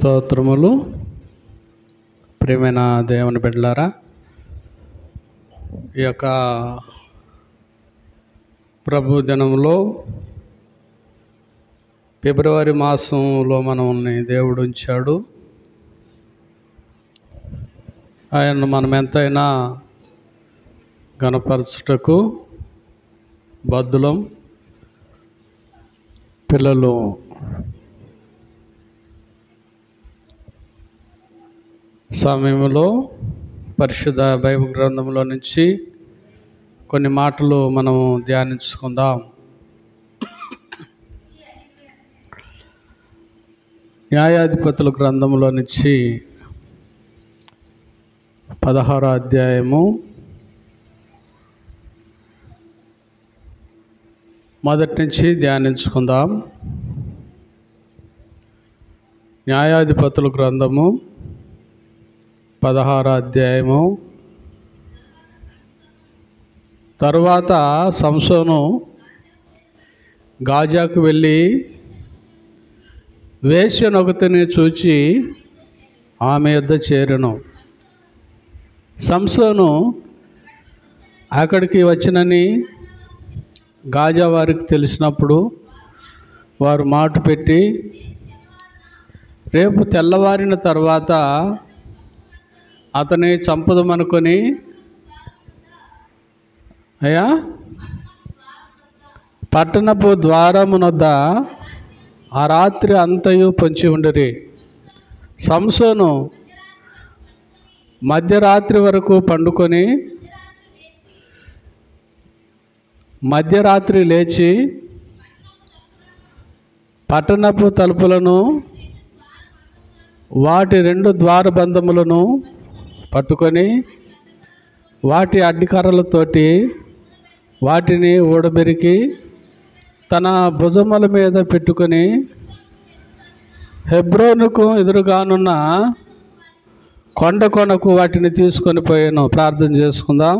స్తోత్రములు. ప్రియమైన దేవుని బిడ్డలారా, ఈ యొక్క ప్రభు దినంలో ఫిబ్రవరి మాసంలో మనల్ని దేవుడు ఉంచాడు. ఆయన్ను మనం ఎంతైనా గణపరచుటకు బద్దులం. పిల్లలు సమయంలో పరిశుద్ధ బైబిల్ గ్రంథంలో నుంచి కొన్ని మాటలు మనం ధ్యానించుకుందాం. న్యాయాధిపతుల గ్రంథంలో నుంచి 16వ అధ్యాయము మొదటి నుంచి ధ్యానించుకుందాం. న్యాయాధిపతుల గ్రంథము 16వ అధ్యాయము. తరువాత సంసోను గాజాకు వెళ్ళి వేశ్యనొకతిని చూచి ఆమె యొద్ద చేరెను. సంసోను అక్కడికి వచ్చినని గాజా వారికి తెలిసినప్పుడు వారు మాట పెట్టి, రేపు తెల్లవారిన తర్వాత అతని చంపుదమనుకొని, అయ్యా పట్టణపు ద్వారమునొద్ద ఆ రాత్రి అంతయు పొంచి ఉండిరి. సంసోను మధ్యరాత్రి వరకు పండుకొని మధ్యరాత్రి లేచి పట్టణపు తలుపులను వాటి 2 ద్వారబంధములను పట్టుకొని వాటి అడ్డికర్రలతోటి వాటిని ఊడబెరికి తన భుజముల మీద పెట్టుకొని హెబ్రోనుకు ఎదురుగానున్న కొండ కొనకు వాటిని తీసుకొని పోయాను. ప్రార్థన చేసుకుందాం.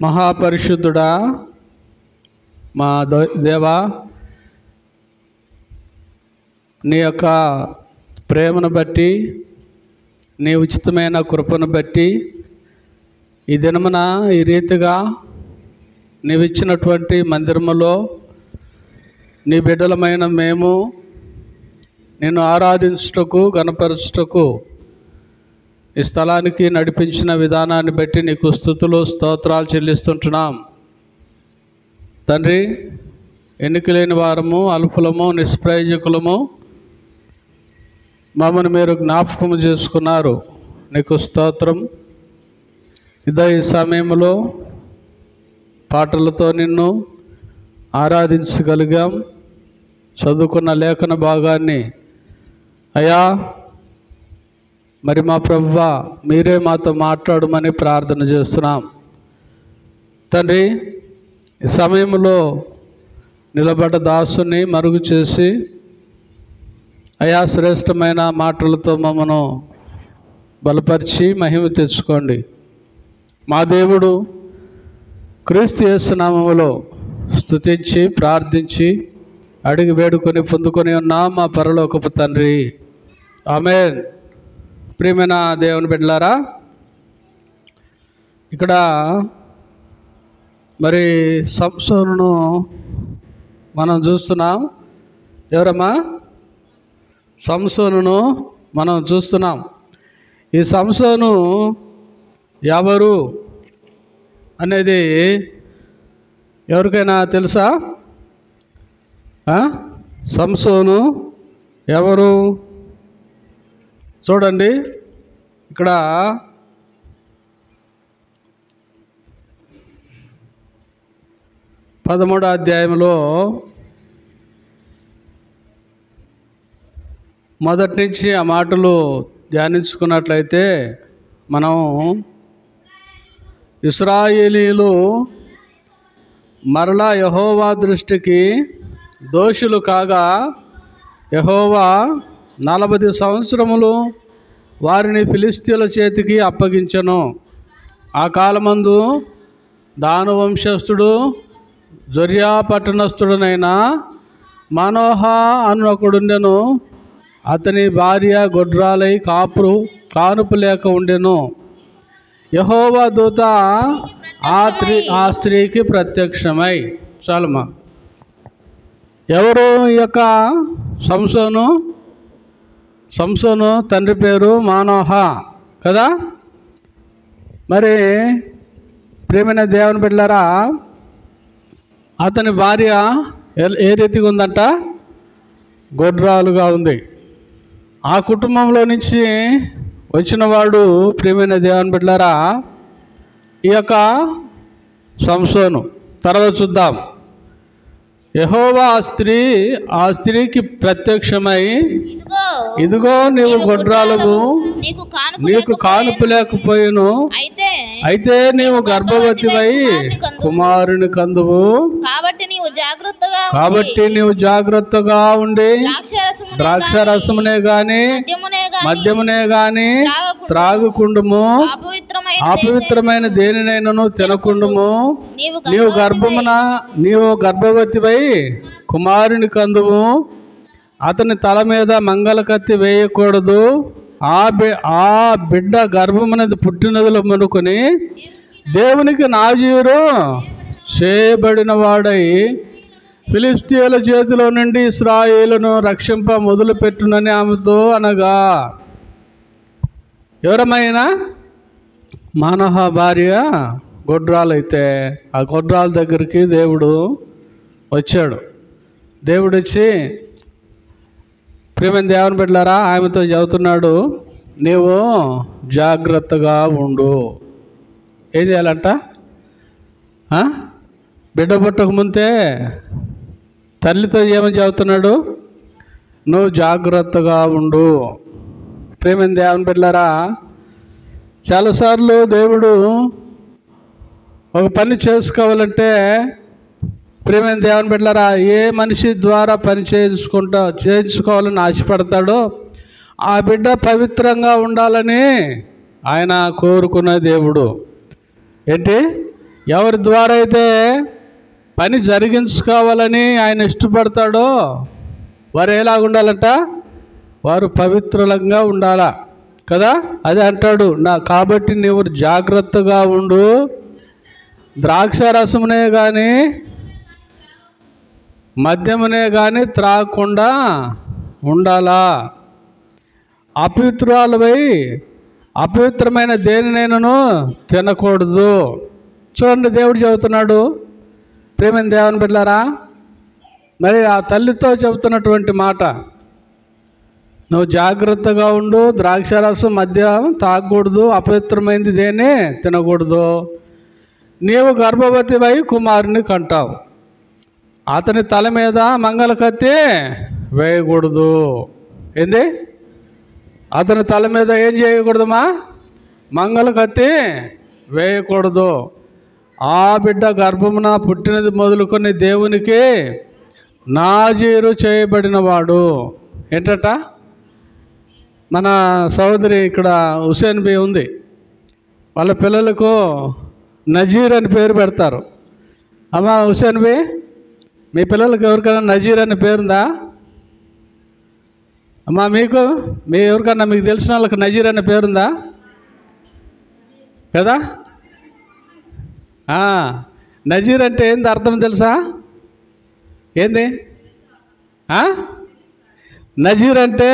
మహాపరిశుద్ధుడా, మా దేవా, నీ యొక్క ప్రేమను బట్టి, నీ ఉచితమైన కృపను బట్టి ఈ దినమున ఈ రీతిగా నీవిచ్చినటువంటి మందిరములో నీ బిడ్డలమైన మేము నిన్ను ఆరాధించుటకు, గణపరచుటకు ఈ స్థలానికి నడిపించిన విధానాన్ని బట్టి నీకు స్తుతులు, స్తోత్రాలు చెల్లిస్తుంటున్నాం. తండ్రి, ఎన్నికలేని వారము, అల్పులము, నిష్ప్రయోజకులము మమ్మల్ని మీరు జ్ఞాపకం చేసుకున్నారు. నీకు స్తోత్రం. ఇదే ఈ సమయంలో పాటలతో నిన్ను ఆరాధించగలిగాం. చదువుకున్న లేఖన భాగాన్ని అయ్యా మరి మా ప్రభువా మీరే మాతో మాట్లాడమని ప్రార్థన చేస్తున్నాం. తండ్రి, ఈ సమయంలో నిలబడ్డ దాసుని మరుగు చేసి అయా శ్రేష్టమైన మాటలతో మమ్మను బలపరిచి మహిమ తెచ్చుకోండి. మా దేవుడు క్రీస్తు యేసు నామములో స్తుతించి ప్రార్థించి అడిగి వేడుకొని పొందుకొని ఉన్నాం మా పరలోకపు తండ్రి. ఆమేన్. ప్రియమైన దేవుని బిడ్డలారా, ఇక్కడ మరి సంసోనును మనం చూస్తున్నాం. ఎవరమ్మా? సంసోనును మనం చూస్తున్నాం. ఈ సంసోను ఎవరు అనేది ఎవరికైనా తెలుసా? సంసోను ఎవరు? చూడండి, ఇక్కడ పదమూడో అధ్యాయంలో మొదటి నుంచి ఆ మాటలు ధ్యానించుకున్నట్లయితే మనం ఇశ్రాయేలీయులు మరలా యెహోవా దృష్టికి దోషులు కాగా యెహోవా 40 సంవత్సరములు వారిని ఫిలిష్తీయుల చేతికి అప్పగించెను. ఆ కాలమందు దాను వంశస్థుడు జొర్యా పట్టణస్థుడునైన మనోహ అను ఒకడుండెను. అతని భార్య గొడ్రాలై కానుపు లేక ఉండెను. యెహోవా దూత ఆ స్త్రీకి ప్రత్యక్షమై. చాలమ్మా. ఎవరు ఈ యొక్క సంసోను తండ్రి పేరు మానోహ కదా. మరి ప్రియమైన దేవుని బిడ్డలారా, అతని భార్య ఏ రీతిగా ఉందంట? గొడ్రాలుగా ఉంది. ఆ కుటుంబంలో నుంచి వచ్చినవాడు ప్రియమైన దేవుని బిడ్డలారా ఈ యొక్క సంసోను. తర్వాత చూద్దాం. యెహోవా ఆ స్త్రీకి ప్రత్యక్షమై, ఇదిగో నీవు గొడ్రాలుగు, నీకు కానుపు లేకపోయిను, అయితే నీవు గర్భవతివై కుమారుని కందువు. కాబట్టి నీవు జాగ్రత్తగా ఉండి ద్రాక్ష రసమునే గాని మద్యమునే గాని త్రాగుకుండుము, అపవిత్రమైన దేనినైనను తినకుండుము. నీవు గర్భవతివై కుమారుని కందువు. అతని తల మీద మంగళకత్తి వేయకూడదు. ఆ బిడ్డ గర్భమునది పుట్టినదిలో మొనుకొని దేవునికి నాజీరు చేయబడిన వాడై ఫిలిష్తీయుల చేతిలో నుండి ఇశ్రాయేలును రక్షింప మొదలుపెట్టునని ఆమెతో అనగా, ఎవరమైనా మానోహ భార్య గొడ్రాలైతే ఆ గొడ్రాల దగ్గరికి దేవుడు వచ్చాడు. దేవుడు వచ్చి, ప్రియమైన దేవుని బిడ్డలారా, ఆమెతో చెబుతున్నాడు, నీవు జాగ్రత్తగా ఉండు. ఏం చేయాలంట? బిడ్డ పుట్టక ముందే తల్లితో ఏమని చెబుతున్నాడు? నువ్వు జాగ్రత్తగా ఉండు. ప్రియమైన దేవుని బిడ్డలారా, చాలాసార్లు దేవుడు ఒక పని చేసుకోవాలంటే ప్రియమైన దేవుని బిడ్డలారా, ఏ మనిషి ద్వారా పని చేయించుకోవాలని ఆశపడతాడో ఆ బిడ్డ పవిత్రంగా ఉండాలని ఆయన కోరుకున్న దేవుడు. ఏంటి? ఎవరి ద్వారా అయితే పని జరిగించుకోవాలని ఆయన ఇష్టపడతాడో వారు ఎలాగుండాలంట? వారు పవిత్రంగా ఉండాలా కదా. అదే అంటాడు, కాబట్టి నీవు జాగ్రత్తగా ఉండు, ద్రాక్ష రసమునే కానీ మద్యమునే కానీ త్రాగకుండా ఉండాలా, అపవిత్రమైన దేనినైనను తినకూడదు. చూడండి, దేవుడు చెబుతున్నాడు. ప్రియమైన దేవుని బిడ్డలారా, మరి ఆ తల్లితో చెబుతున్నటువంటి మాట, నువ్వు జాగ్రత్తగా ఉండు, ద్రాక్షారసం మద్యం తాగకూడదు, అపవిత్రమైనది దేన్ని తినకూడదు. నీవు గర్భవతివై కుమారుని కంటావు. అతని తల మీద మంగళకత్తి వేయకూడదు. ఏంది? అతని తల మీద ఏం చేయకూడదమ్మా? మంగళకత్తి వేయకూడదు. ఆ బిడ్డ గర్భమున పుట్టినది మొదలుకొని దేవునికి నాజీరు చేయబడినవాడు. ఏంటట? మన సోదరి ఇక్కడ హుసేన్ బి ఉంది, వాళ్ళ పిల్లలకు నజీర్ అని పేరు పెడతారు. అమ్మా హుసేన్ బి, మీ పిల్లలకి ఎవరికైనా నజీర్ అనే పేరుందా? అమ్మా మీ ఎవరికన్నా మీకు తెలిసిన వాళ్ళకి నజీర్ అనే పేరుందా కదా? నజీర్ అంటే ఏంది అర్థం తెలుసా? ఏంది? నజీర్ అంటే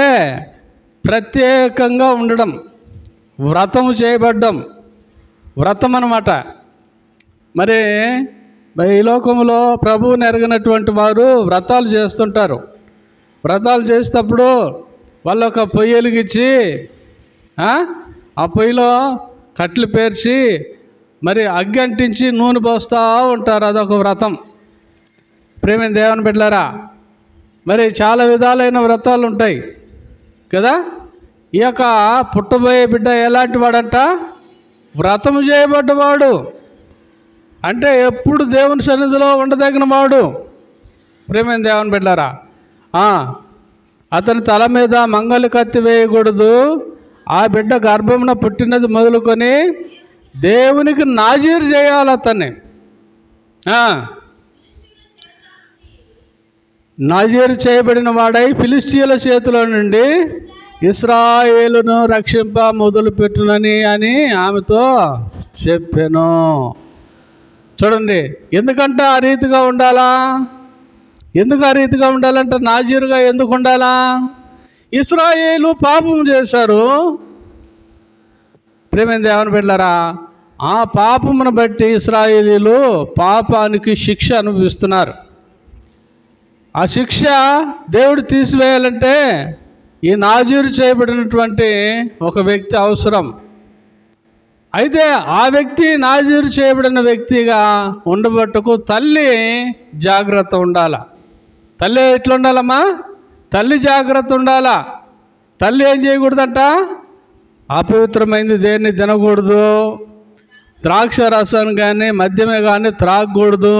ప్రత్యేకంగా ఉండడం, వ్రతము చేయబడ్డం, వ్రతం అన్నమాట. మరి ఈ లోకంలో ప్రభువుని ఎరగినటువంటి వారు వ్రతాలు చేస్తుంటారు. వ్రతాలు చేసేటప్పుడు వాళ్ళు ఒక పొయ్యి వెలిగించి ఆ పొయ్యిలో కట్లు పేర్చి మరి అగ్గి అంటించి నూనె పోస్తూ ఉంటారు. అదొక వ్రతం. ప్రేమైన దేవుని బిడ్డలారా, మరి చాలా విధాలైన వ్రతాలు ఉంటాయి కదా. ఈ యొక్క పుట్టబోయే బిడ్డ ఎలాంటి వాడంట? వ్రతము చేయబడ్డవాడు, అంటే ఎప్పుడు దేవుని సన్నిధిలో ఉండదగిన వాడు. ప్రేమైన దేవుని బిడ్డలారా, అతని తల మీద మంగళ కత్తి వేయకూడదు. ఆ బిడ్డ గర్భమున పుట్టినది మొదలుకొని దేవునికి నాజీరు చేయాలి అతన్ని. నాజీరు చేయబడిన వాడై ఫిలిష్తీయుల చేతిలో నుండి ఇశ్రాయేలును రక్షింప మొదలుపెట్టునని అని ఆమెతో చెప్పాను. చూడండి, ఎందుకంటే ఆ రీతిగా ఉండాలా? ఎందుకు ఆ రీతిగా ఉండాలంటే నాజీరుగా ఎందుకు ఉండాలా? ఇశ్రాయేలు పాపం చేశారు. ప్రేమైన దేవుని బిడ్డలారా, ఆ పాపమును బట్టి ఇశ్రాయేలీలు పాపానికి శిక్ష అనుభవిస్తున్నారు. ఆ శిక్ష దేవుడు తీసివేయాలంటే ఈ నాజీరు చేయబడినటువంటి ఒక వ్యక్తి అవసరం. అయితే ఆ వ్యక్తి నాజీరు చేయబడిన వ్యక్తిగా ఉండబట్టుకు తల్లి జాగ్రత్త ఉండాల. తల్లి ఎట్లా ఉండాలమ్మా? తల్లి జాగ్రత్త ఉండాలా. తల్లి ఏం చేయకూడదంట? అపవిత్రమైంది దేన్ని తినకూడదు. ద్రాక్ష రసం కానీ మద్యమే కానీ త్రాగకూడదు.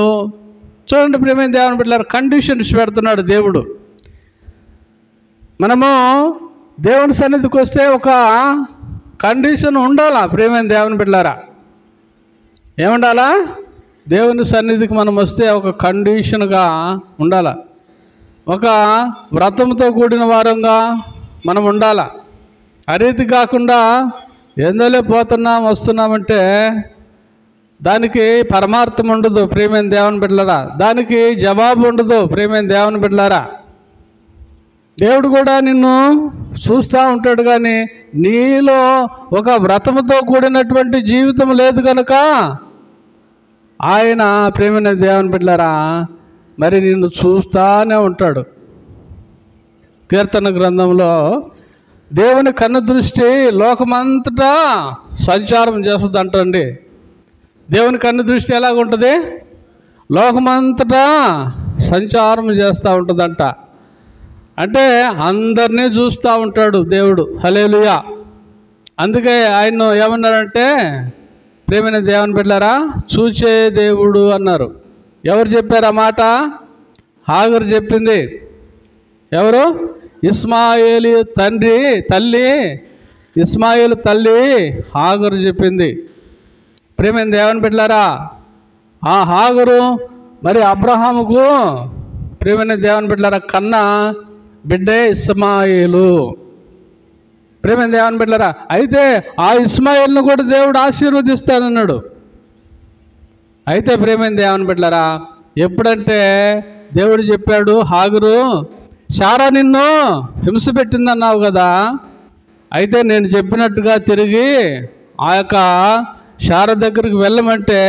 చూడండి ప్రియమైన దేవుని బిడ్డలారా, కండిషన్స్ పెడుతున్నాడు దేవుడు. మనము దేవుని సన్నిధికి వస్తే ఒక కండిషన్ ఉండాలా ప్రియమైన దేవుని బిడ్డలారా. ఏముండాలా? దేవుని సన్నిధికి మనం వస్తే ఒక కండిషన్గా ఉండాలా. ఒక వ్రతంతో కూడిన వారంగా మనం ఉండాలా. ఆ రీతి కాకుండా ఎందులో పోతున్నాం వస్తున్నామంటే దానికి పరమార్థం ఉండదు ప్రియమైన దేవుని బిడ్డలారా. దానికి జవాబు ఉండదు ప్రియమైన దేవుని బిడ్డలారా. దేవుడు కూడా నిన్ను చూస్తూ ఉంటాడు, కానీ నీలో ఒక వ్రతముతో కూడినటువంటి జీవితం లేదు కనుక ఆయన ప్రియమైన దేవుని బిడ్డలారా మరి నిన్ను చూస్తానే ఉంటాడు. కీర్తన గ్రంథంలో దేవుని కన్ను దృష్టి లోకమంతటా సంచారం చేస్తుంది అంటండి. దేవుని కన్ను దృష్టి ఎలాగుంటుంది? లోకమంతటా సంచారం చేస్తూ ఉంటుందంట. అంటే అందరినీ చూస్తూ ఉంటాడు దేవుడు. హల్లెలూయా. అందుకే ఆయన ఏమన్నారంటే ప్రేమైన దేవుని బిడ్డలారా చూచే దేవుడు అన్నారు. ఎవరు చెప్పారు ఆ మాట? హాగరు చెప్పింది. ఎవరు? ఇస్మాయేలు తల్లి ఇస్మాయేలు తల్లి హాగరు చెప్పింది. ప్రేమైన దేవుని బిడ్డలారా, ఆ హాగరు మరి అబ్రహాముకు ప్రేమైన దేవుని బిడ్డలారా కన్నా బిడ్డే ఇస్మాయేలు. ప్రేమైన దేవుని బిడ్డలారా, అయితే ఆ ఇస్మాయేల్ను కూడా దేవుడు ఆశీర్వదిస్తానన్నాడు. అయితే ప్రేమైన దేవుని బిడ్డలారా, ఎప్పుడంటే దేవుడు చెప్పాడు, హాగరు శారా నిన్ను హింస పెట్టిందన్నావు కదా, అయితే నేను చెప్పినట్టుగా తిరిగి ఆ యొక్క శారా దగ్గరికి వెళ్ళమంటే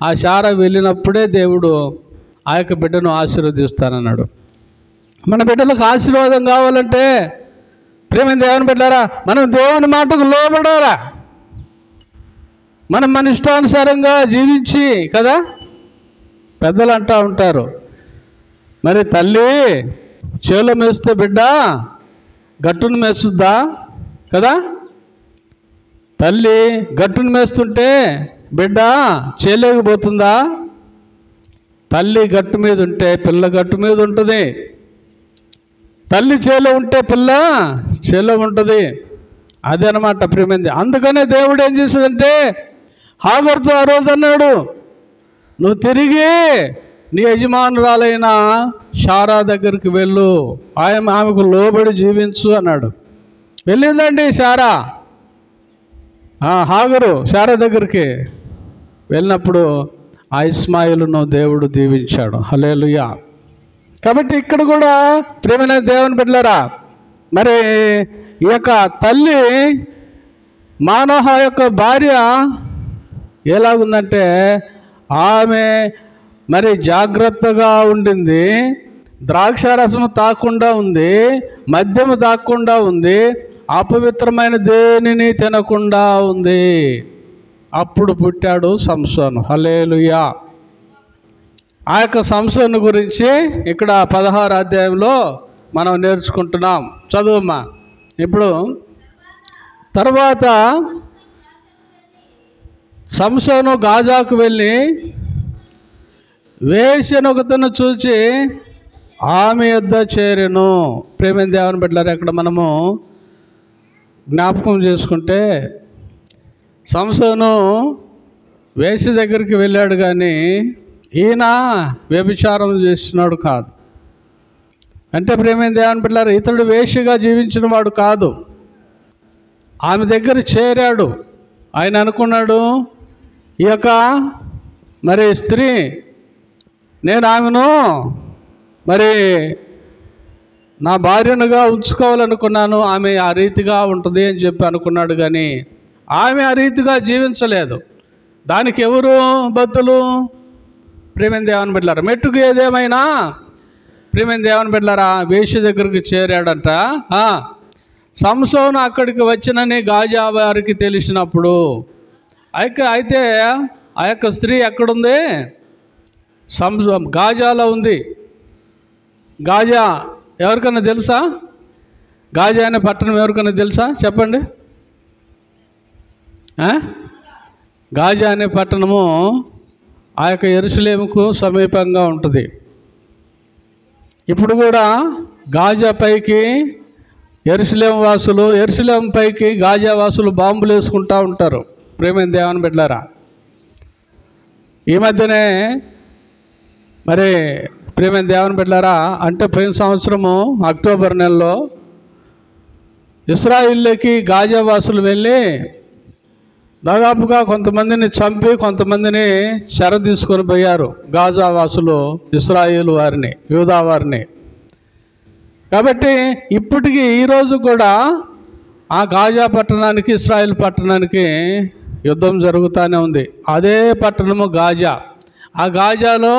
ఆ శారా వెళ్ళినప్పుడే దేవుడు ఆ యొక్క బిడ్డను ఆశీర్వదిస్తానన్నాడు. మన బిడ్డలకు ఆశీర్వాదం కావాలంటే ప్రేమైన దేవుని బిడ్డలారా మనం దేవుని మాటకు లోబడాలా. మనం మన ఇష్టానుసారంగా జీవించి కదా, పెద్దలు అంటూ ఉంటారు, మరి తల్లి చేలో మేస్తే బిడ్డ గట్టును మేస్తుందా కదా. తల్లి గట్టును మేస్తుంటే బిడ్డ చేలేకపోతుందా? తల్లి గట్టు మీద ఉంటే పిల్ల గట్టు మీద ఉంటుంది. తల్లి చేలో ఉంటే పిల్ల చేలో ఉంటుంది. అదే అనమాట ప్రియమైంది. అందుకనే దేవుడు ఏం చేశాడంటే హాగరుతో ఆ రోజు అన్నాడు, నువ్వు తిరిగి నీ యజమానురాలైన శారా దగ్గరికి వెళ్ళు, ఆమెకు లోబడి జీవించు అన్నాడు. వెళ్ళిందండి శారా. హాగరు శారా దగ్గరికి వెళ్ళినప్పుడు ఆ ఇస్మాయిలును దేవుడు దీవించాడు. హల్లెలూయా. కాబట్టి ఇక్కడ కూడా ప్రేమైన దేవుని బిడ్డలారా మరి ఈ యొక్క తల్లి మానోహ యొక్క భార్య ఎలాగుందంటే ఆమె మరి జాగ్రత్తగా ఉండింది. ద్రాక్షారసము తాకుండా ఉంది, మద్యము తాకుండా ఉంది, అపవిత్రమైన దేనిని తినకుండా ఉంది. అప్పుడు పుట్టాడు సంసోను. హల్లెలూయా. ఆ యొక్క సంసోను గురించి ఇక్కడ 16వ అధ్యాయంలో మనం నేర్చుకుంటున్నాం. చదువమ్మా. ఇప్పుడు తర్వాత సంసోను గాజాకు వెళ్ళి వేశ్యనొకతను చూచి ఆమె యొద్ద చేరెను. ప్రేమైన దేవుని బిడ్డలారా, ఇక్కడ మనము జ్ఞాపకం చేసుకుంటే సంసోను వేశ్య దగ్గరికి వెళ్ళాడు, కానీ ఈయన వ్యభిచారం చేస్తున్నాడు కాదు. అంటే ప్రేమైన దేవుని బిడ్డలారా, ఇతడు వేశ్యగా జీవించిన వాడు కాదు. ఆమె దగ్గర చేరాడు. ఆయన అనుకున్నాడు, ఈ యొక్క మరి స్త్రీ, నేను ఆమెను మరి నా భార్యనుగా ఉంచుకోవాలనుకున్నాను, ఆమె ఆ రీతిగా ఉంటుంది అని చెప్పి అనుకున్నాడు. కానీ ఆమె ఆ రీతిగా జీవించలేదు. దానికి ఎవరు బద్దులు? ప్రేమైన దేవుని బిడ్డలారా, మెట్టుకు ఏదేమైనా ప్రేమైన దేవుని బిడ్డలారా, వేశ్య దగ్గరికి చేరాడంట. సంసోను అక్కడికి వచ్చినని గాజా వారికి తెలిసినప్పుడు అయితే ఆ యొక్క స్త్రీ ఎక్కడుంది? గాజాలో ఉంది. గాజా ఎవరికైనా తెలుసా? గాజా అనే పట్టణం ఎవరికైనా తెలుసా? చెప్పండి. గాజా అనే పట్టణము ఆ యొక్క యెరూషలేముకు సమీపంగా ఉంటుంది. ఇప్పుడు కూడా గాజా పైకి యెరూషలేం పైకి గాజా వాసులు బాంబులు వేసుకుంటూ ఉంటారు. ప్రేమైన దేవుని బిడ్డలారా, ఈ మధ్యనే మరి ప్రేమైన దేవుని బిడ్డలారా, అంటే పోయిన సంవత్సరము అక్టోబర్ నెలలో ఇశ్రాయేలుకి గాజా వాసులు వెళ్ళి దాదాపుగా కొంతమందిని చంపి కొంతమందిని చెర తీసుకొని పోయారు. గాజా వాసులు ఇశ్రాయేలు వారిని, యూదా వారిని. కాబట్టి ఇప్పటికీ ఈరోజు కూడా ఆ గాజా పట్టణానికి, ఇశ్రాయేల్ పట్టణానికి యుద్ధం జరుగుతూనే ఉంది. అదే పట్టణము గాజా. ఆ గాజాలో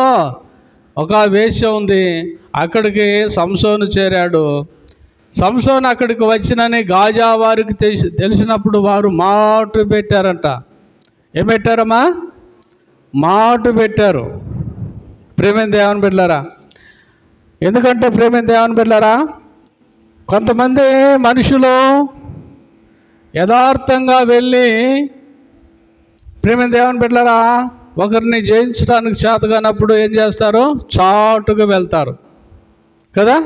ఒక వేశ్య ఉంది. అక్కడికి సంసోను చేరాడు. సంసోను అక్కడికి వచ్చినని గాజా వారికి తెలిసినప్పుడు వారు మాటు పెట్టారంట. ఏం పెట్టారమ్మా? మాటు పెట్టారు. ప్రేమైన దేవుని బిడ్డలారా, ఎందుకంటే ప్రేమైన దేవుని బిడ్డలారా, కొంతమంది మనుషులు యథార్థంగా వెళ్ళి ప్రేమైన దేవుని బిడ్డలారా, ఒకరిని జయించడానికి చేతగానప్పుడు ఏం చేస్తారు? చాటుగా వెళ్తారు కదా,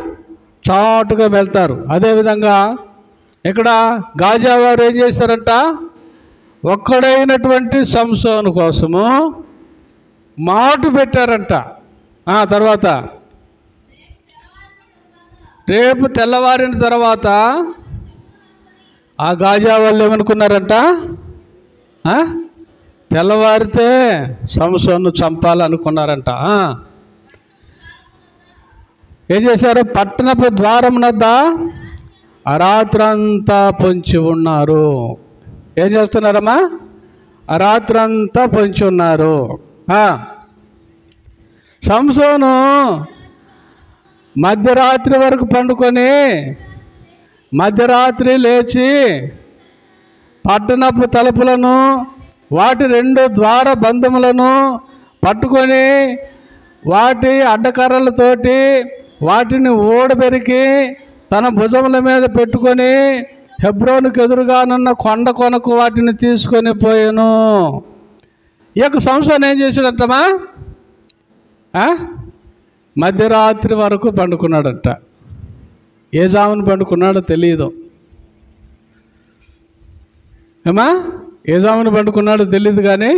చాటుగా వెళ్తారు. అదేవిధంగా ఇక్కడ గాజా వారు ఏం చేశారంట? ఒక్కడైనటువంటి సంసోను కోసము మాటు పెట్టారంట. తర్వాత రేపు తెల్లవారిన తర్వాత ఆ గాజా వాళ్ళు ఏమనుకున్నారంట? తెల్లవారితే సంసోను చంపాలనుకున్నారంట. ఏం చేశారు? పట్టణపు ద్వారం వద్ద రాత్రంతా పొంచి ఉన్నారు. ఏం చేస్తున్నారమ్మా? రాత్రంతా పొంచి ఉన్నారు. సంసోను మధ్యరాత్రి వరకు పండుకొని మధ్యరాత్రి లేచి పట్టణపు తలుపులను, వాటి 2 ద్వార బంధములను పట్టుకొని వాటి అడ్డకర్రలతోటి వాటిని ఊడబెరికి తన భుజముల మీద పెట్టుకొని హెబ్రోనుకు ఎదురుగానున్న కొండ కొనకు వాటిని తీసుకొని పోయాను. ఈ యొక్క సంసోను ఏం చేశాడంటమా? మధ్యరాత్రి వరకు పండుకున్నాడంట. ఏ జామును పండుకున్నాడో తెలియదు. ఏమా? ఏ జామును పండుకున్నాడో తెలియదు, కానీ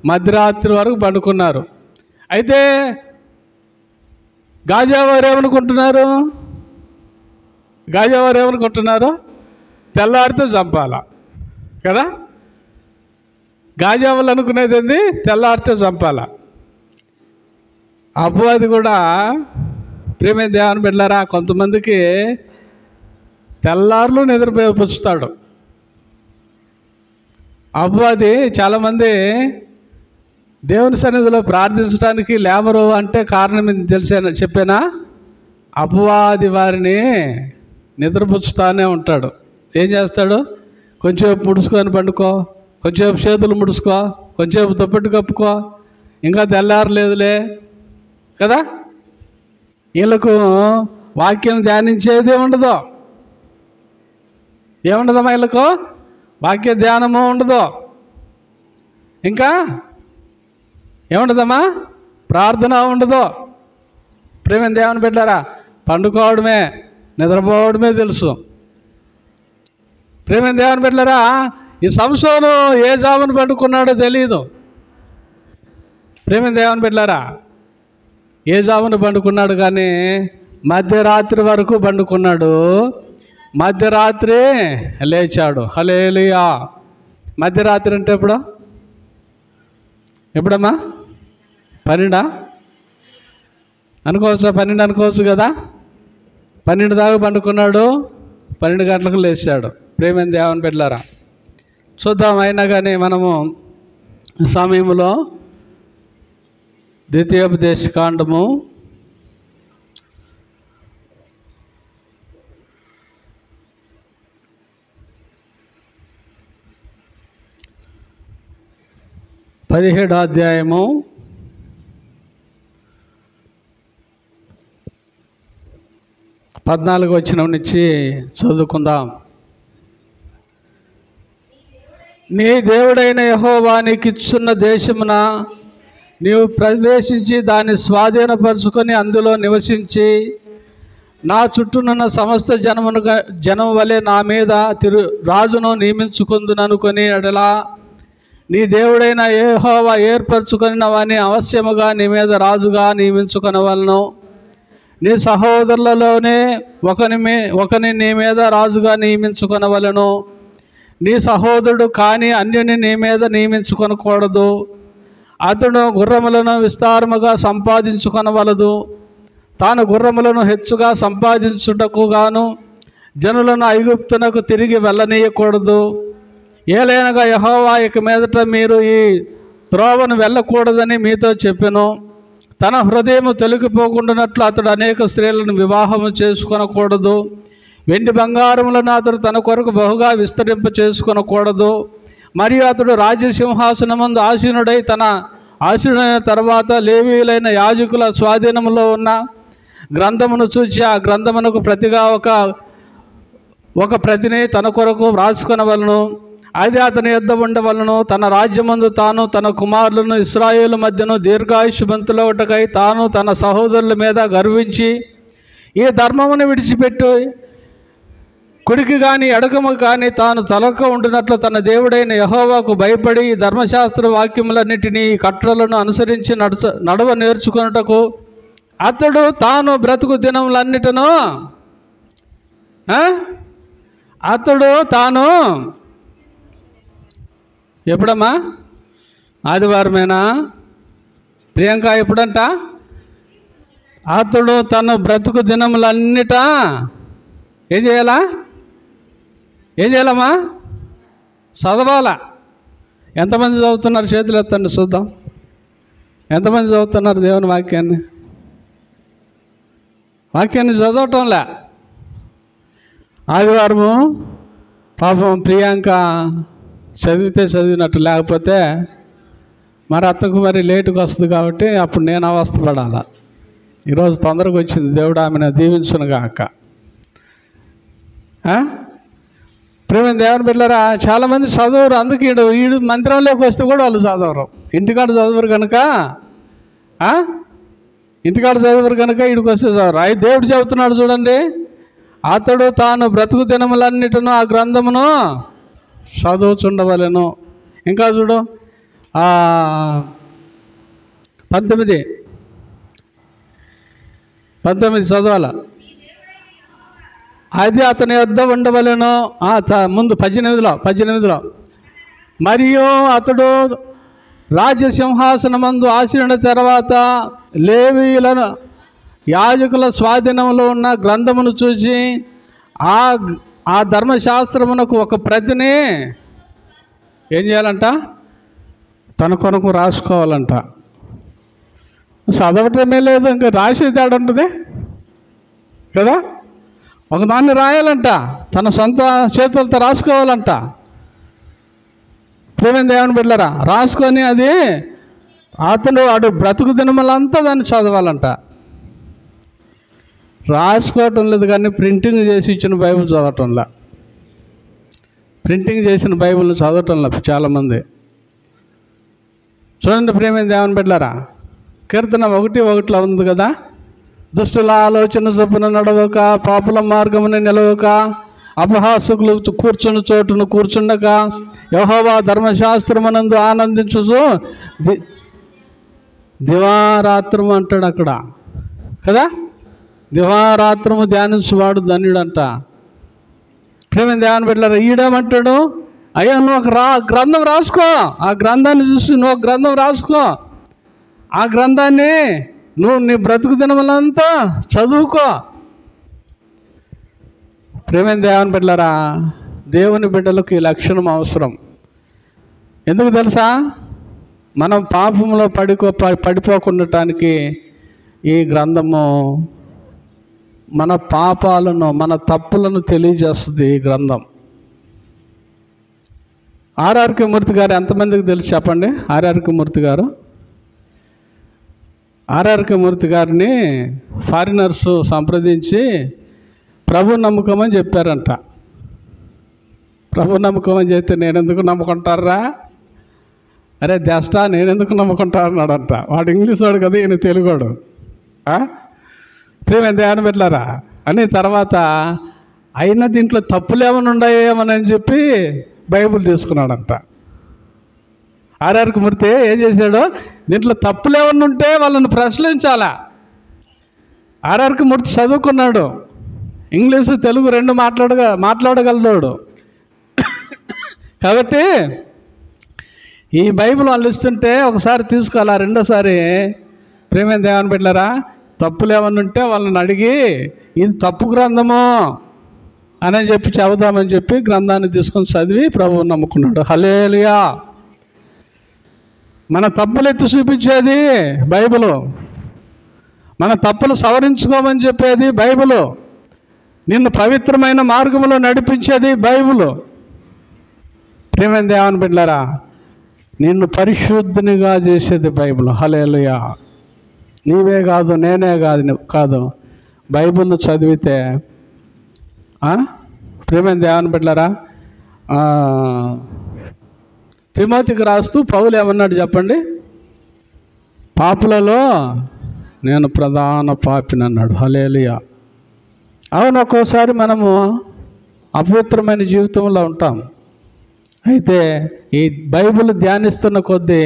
మధ్యరాత్రి వరకు పండుకున్నారు. అయితే గాజావారు ఏమనుకుంటున్నారు? తెల్లారితో చంపాల కదా. గాజా వాళ్ళు అనుకునేది ఏంది? తెల్లారితో చంపాల. అపవాది కూడా ప్రేమైన దేవుని బిడ్డలారా, కొంతమందికి తెల్లారులు నిద్రపుచ్చుతాడు. అపవాది చాలామంది దేవుని సన్నిధిలో ప్రార్థించడానికి లేవరు. అంటే కారణం చెప్పానా? అపవాది వారిని నిద్రపుచ్చుతానే ఉంటాడు. ఏం చేస్తాడు? కొంచెంసేపు ముడుచుకొని పండుకో, కొంచెంసేపు చేతులు ముడుచుకో, కొంచెంసేపు దుప్పటి కప్పుకో, ఇంకా తెల్లారలేదులే కదా. వీళ్ళకు వాక్యం ధ్యానించేది ఉండదు. ఏముండదమ్మా వీళ్ళకు? వాక్య ధ్యానము ఉండదు. ఇంకా ఏముండదమ్మా? ప్రార్థన ఉండదు. ప్రేమైన దేవుని బిడ్డారా, పండుకోవడమే, నిద్రపోవడమే తెలుసు. ప్రేమైన దేవుని బిడ్డలారా, ఈ సంసోను ఏ జామును పండుకున్నాడో తెలియదు. ప్రేమ దేవుని బిడ్డలారా, ఏ జామును పండుకున్నాడు కానీ మధ్యరాత్రి వరకు పండుకున్నాడు. మధ్యరాత్రి లేచాడు. హల్లెలూయా. మధ్యరాత్రి అంటే ఎప్పుడమ్మా? 12 అనుకోవచ్చా? 12 అనుకోవచ్చు కదా. 12 దాకా పండుకున్నాడు, 12 గంటలకు లేచాడు. ప్రేమ దేవుని బిడ్డలారా, చూద్దాం. అయినా కానీ మనము సమయంలో ద్వితీయోపదేశ కాండము 17వ అధ్యాయము 14వ వచనం నుంచి చదువుకుందాం. నీ దేవుడైన యెహోవా నీకిచ్చున్న దేశమున నీవు ప్రవేశించి దాన్ని స్వాధీనపరుచుకొని అందులో నివసించి నా చుట్టూనున్న సమస్త జనం వలె నా మీద రాజును నియమించుకుందుననుకొని ఎడలా నీ దేవుడైన యెహోవా ఏర్పరచుకున్న వాని అవశ్యముగా నీ మీద రాజుగా నియమించుకొనవలను. నీ సహోదరులలోనే ఒకని నీ మీద రాజుగా నియమించుకొనవలను. నీ సహోదరుడు కాని అన్యుని నీ మీద నియమించుకొనకూడదు. అతడు గుర్రములను విస్తారముగా సంపాదించుకొనవలదు. తాను గుర్రములను హెచ్చుగా సంపాదించుటకు గాను జనులను ఐగుప్తునకు తిరిగి వెళ్ళనీయకూడదు. ఏలైనగా యెహోవా ఇక మీదట మీరు ఈ త్రోవను వెళ్ళకూడదని మీతో చెప్పెను. తన హృదయము తొలగిపోకుండానట్లు అతడు అనేక స్త్రీలను వివాహము చేసుకొనకూడదు. వెండి బంగారములను అతడు తన కొరకు బహుగా విస్తరింప చేసుకొనకూడదు. మరియు అతడు రాజ్యసింహాసనమందు ఆసీనుడై తన ఆసీనుడైన తర్వాత లేవీయులైన యాజకుల స్వాధీనములో ఉన్న గ్రంథమును చూచి ఆ గ్రంథమునకు ప్రతిగా ఒక ప్రతిని తన కొరకు వ్రాసుకొనవలను. అది అతని యొద్ద ఉండవలను. తన రాజ్యమందు తాను తన కుమారులను ఇశ్రాయేలు మధ్యను దీర్ఘాయుష్మంతులొకటకై తాను తన సహోదరుల మీద గర్వించి ఈ ధర్మమును విడిచిపెట్టి కుడికి కానీ ఎడకము కానీ తాను తలక ఉండినట్లు తన దేవుడైన యెహోవాకు భయపడి ఈ ధర్మశాస్త్ర వాక్యములన్నిటినీ కట్టడలను అనుసరించి నడవ నేర్చుకున్నటకు అతడు తాను బ్రతుకు దినములన్నిటను ఎప్పుడమ్మా? ఆదివారమేనా? ప్రియాంక ఎప్పుడంట? అతడు తన బ్రతుకు దినములన్నిట ఏం చేయాలమ్మా? చదవాలా. ఎంతమంది చదువుతున్నారు? చేతులు ఎత్తండి చూద్దాం. ఎంతమంది చదువుతున్నారు దేవుని వాక్యాన్ని? చదవటంలే. ఆదివారము పాపం ప్రియాంక చదివితే చదివినట్టు, లేకపోతే మరి అత్తకు మరి లేటుగా వస్తుంది కాబట్టి అప్పుడు నేను అవస్థపడాల. ఈరోజు తొందరగా వచ్చింది. దేవుడు ఆమెను దీవించునుగాక. ప్రేమ దేవుని బిడ్డలారా, చాలామంది చదవరు. అందుకే ఈడు మందిరంలోకి వస్తే కూడా వాళ్ళు చదవరు. ఇంటికాడ చదవరు కనుక ఈడికి వస్తే చదవరు. అవి దేవుడు చెబుతున్నాడు చూడండి. అతడు తాను బ్రతుకు దినములన్నిటిను ఆ గ్రంథమును చదువుచుండవలెను. ఇంకా చూడు 19 చదవాల. అది అతని యొద్ద ఉండవలెను. ముందు 18లో మరియు అతడు రాజ్యసింహాసనమందు ఆసీనుడైన తర్వాత లేవీయులను యాజకుల స్వాధీనంలో ఉన్న గ్రంథమును చూసి ఆ ధర్మశాస్త్రమునకు ఒక ప్రతిని ఏం చేయాలంట? తన కొరకు రాసుకోవాలంట. చదవటమే లేదు, ఇంకా రాసేది ఆడ ఉంటుంది కదా. ఒకదాన్ని రాయాలంట, తన సొంత చేతులతో రాసుకోవాలంట. ప్రేమ దేవుని బిడ్డలారా, రాసుకొని అది అతడు బ్రతుకు దినములంతా దాన్ని చదవాలంట. రాసుకోవటం లేదు కానీ ప్రింటింగ్ చేసి ఇచ్చిన బైబిల్ చదవటంలా. ప్రింటింగ్ చేసిన బైబిల్ చదవటంలా చాలామంది. చూడండి ప్రేమ దేవుని బిడ్డలారా, కీర్తన 1:1 ఉంది కదా. దుష్టుల ఆలోచన చొప్పున నడవక, పాపుల మార్గమున నిలవక, అపహాసకులు కూర్చున్న చోటును కూర్చుండక యెహోవా ధర్మశాస్త్రమునందు ఆనందించుచు దివారాత్రము అంటాడు అక్కడ కదా. దివారాత్రము ధ్యానించువాడు ధన్యుడంట. ప్రేమ ధ్యానం పెట్టారు. ఈడేమంటాడు, అయ్యా నువ్వు ఒక గ్రంథం రాసుకో, ఆ గ్రంథాన్ని చూసి నువ్వు గ్రంథం రాసుకో, ఆ గ్రంథాన్ని నువ్వు నీ బ్రతుకు దినములంతా చదువుకో. ప్రేమ దేవుని బిడ్డలారా, దేవుని బిడ్డలకు ఈ లక్షణం అవసరం. ఎందుకు తెలుసా? మనం పాపంలో పడిపోకుండటానికి ఈ గ్రంథము మన పాపాలను, మన తప్పులను తెలియజేస్తుంది ఈ గ్రంథం. ఆర్ఆర్కే మూర్తి గారు ఎంతమందికి తెలుసు చెప్పండి? ఆర్ఆర్కే మూర్తి గారు, ఆర్ఆర్కే మూర్తి గారిని ఫారినర్స్ సంప్రదించి ప్రభు నమ్మకమని చెప్పారంట. ప్రభు నమ్మకమని చెప్తే నేను ఎందుకు నమ్ముకుంటారా? అరే దస్టా నేను ఎందుకు నమ్ముకుంటా అన్నాడంట. వాడు ఇంగ్లీష్ వాడు కదా, ఈయన తెలుగువాడు. ప్రేమ ధ్యానం పెట్టారా అని తర్వాత అయినా దీంట్లో తప్పులు ఏమైనా ఉన్నాయేమని చెప్పి బైబిల్ తీసుకున్నాడంట. ఆర్ఆర్కే మూర్తి ఏం చేశాడు, దీంట్లో తప్పులు ఏమన్నా ఉంటే వాళ్ళని ప్రశ్నించాలా. ఆర్ఆర్కే మూర్తి చదువుకున్నాడు, ఇంగ్లీషు తెలుగు రెండు మాట్లాడగలడు. కాబట్టి ఈ బైబిల్ వాళ్ళు ఇస్తుంటే ఒకసారి తీసుకోవాలా, రెండోసారి ప్రేమ దేవుని బిడ్డలారా తప్పులు ఏమన్నా ఉంటే వాళ్ళని అడిగి ఇది తప్పు గ్రంథము అని చెప్పి చెబుదామని చెప్పి గ్రంథాన్ని తీసుకొని చదివి ప్రభువుని నమ్ముకున్నాడు. హల్లెలూయా. మన తప్పులు ఎత్తి చూపించేది బైబిలు, మన తప్పులు సవరించుకోమని చెప్పేది బైబిలు, నిన్ను పవిత్రమైన మార్గంలో నడిపించేది బైబిలు. ప్రేమ దేవుని బిడ్డలారా, నిన్ను పరిశుద్ధునిగా చేసేది బైబిల్. హల్లెలూయా. నీవే కాదు, నేనే కాదు బైబిల్ను చదివితే ప్రేమ దేవుని బిడ్డలారా, తిమోతికి రాస్తూ పౌలు ఏమన్నాడు చెప్పండి? పాపులలో నేను ప్రధాన పాపిని అన్నాడు. హల్లెలూయా. అవును, ఒక్కోసారి మనము అపవిత్రమైన జీవితంలో ఉంటాం. అయితే ఈ బైబిల్ ధ్యానిస్తున్న కొద్దీ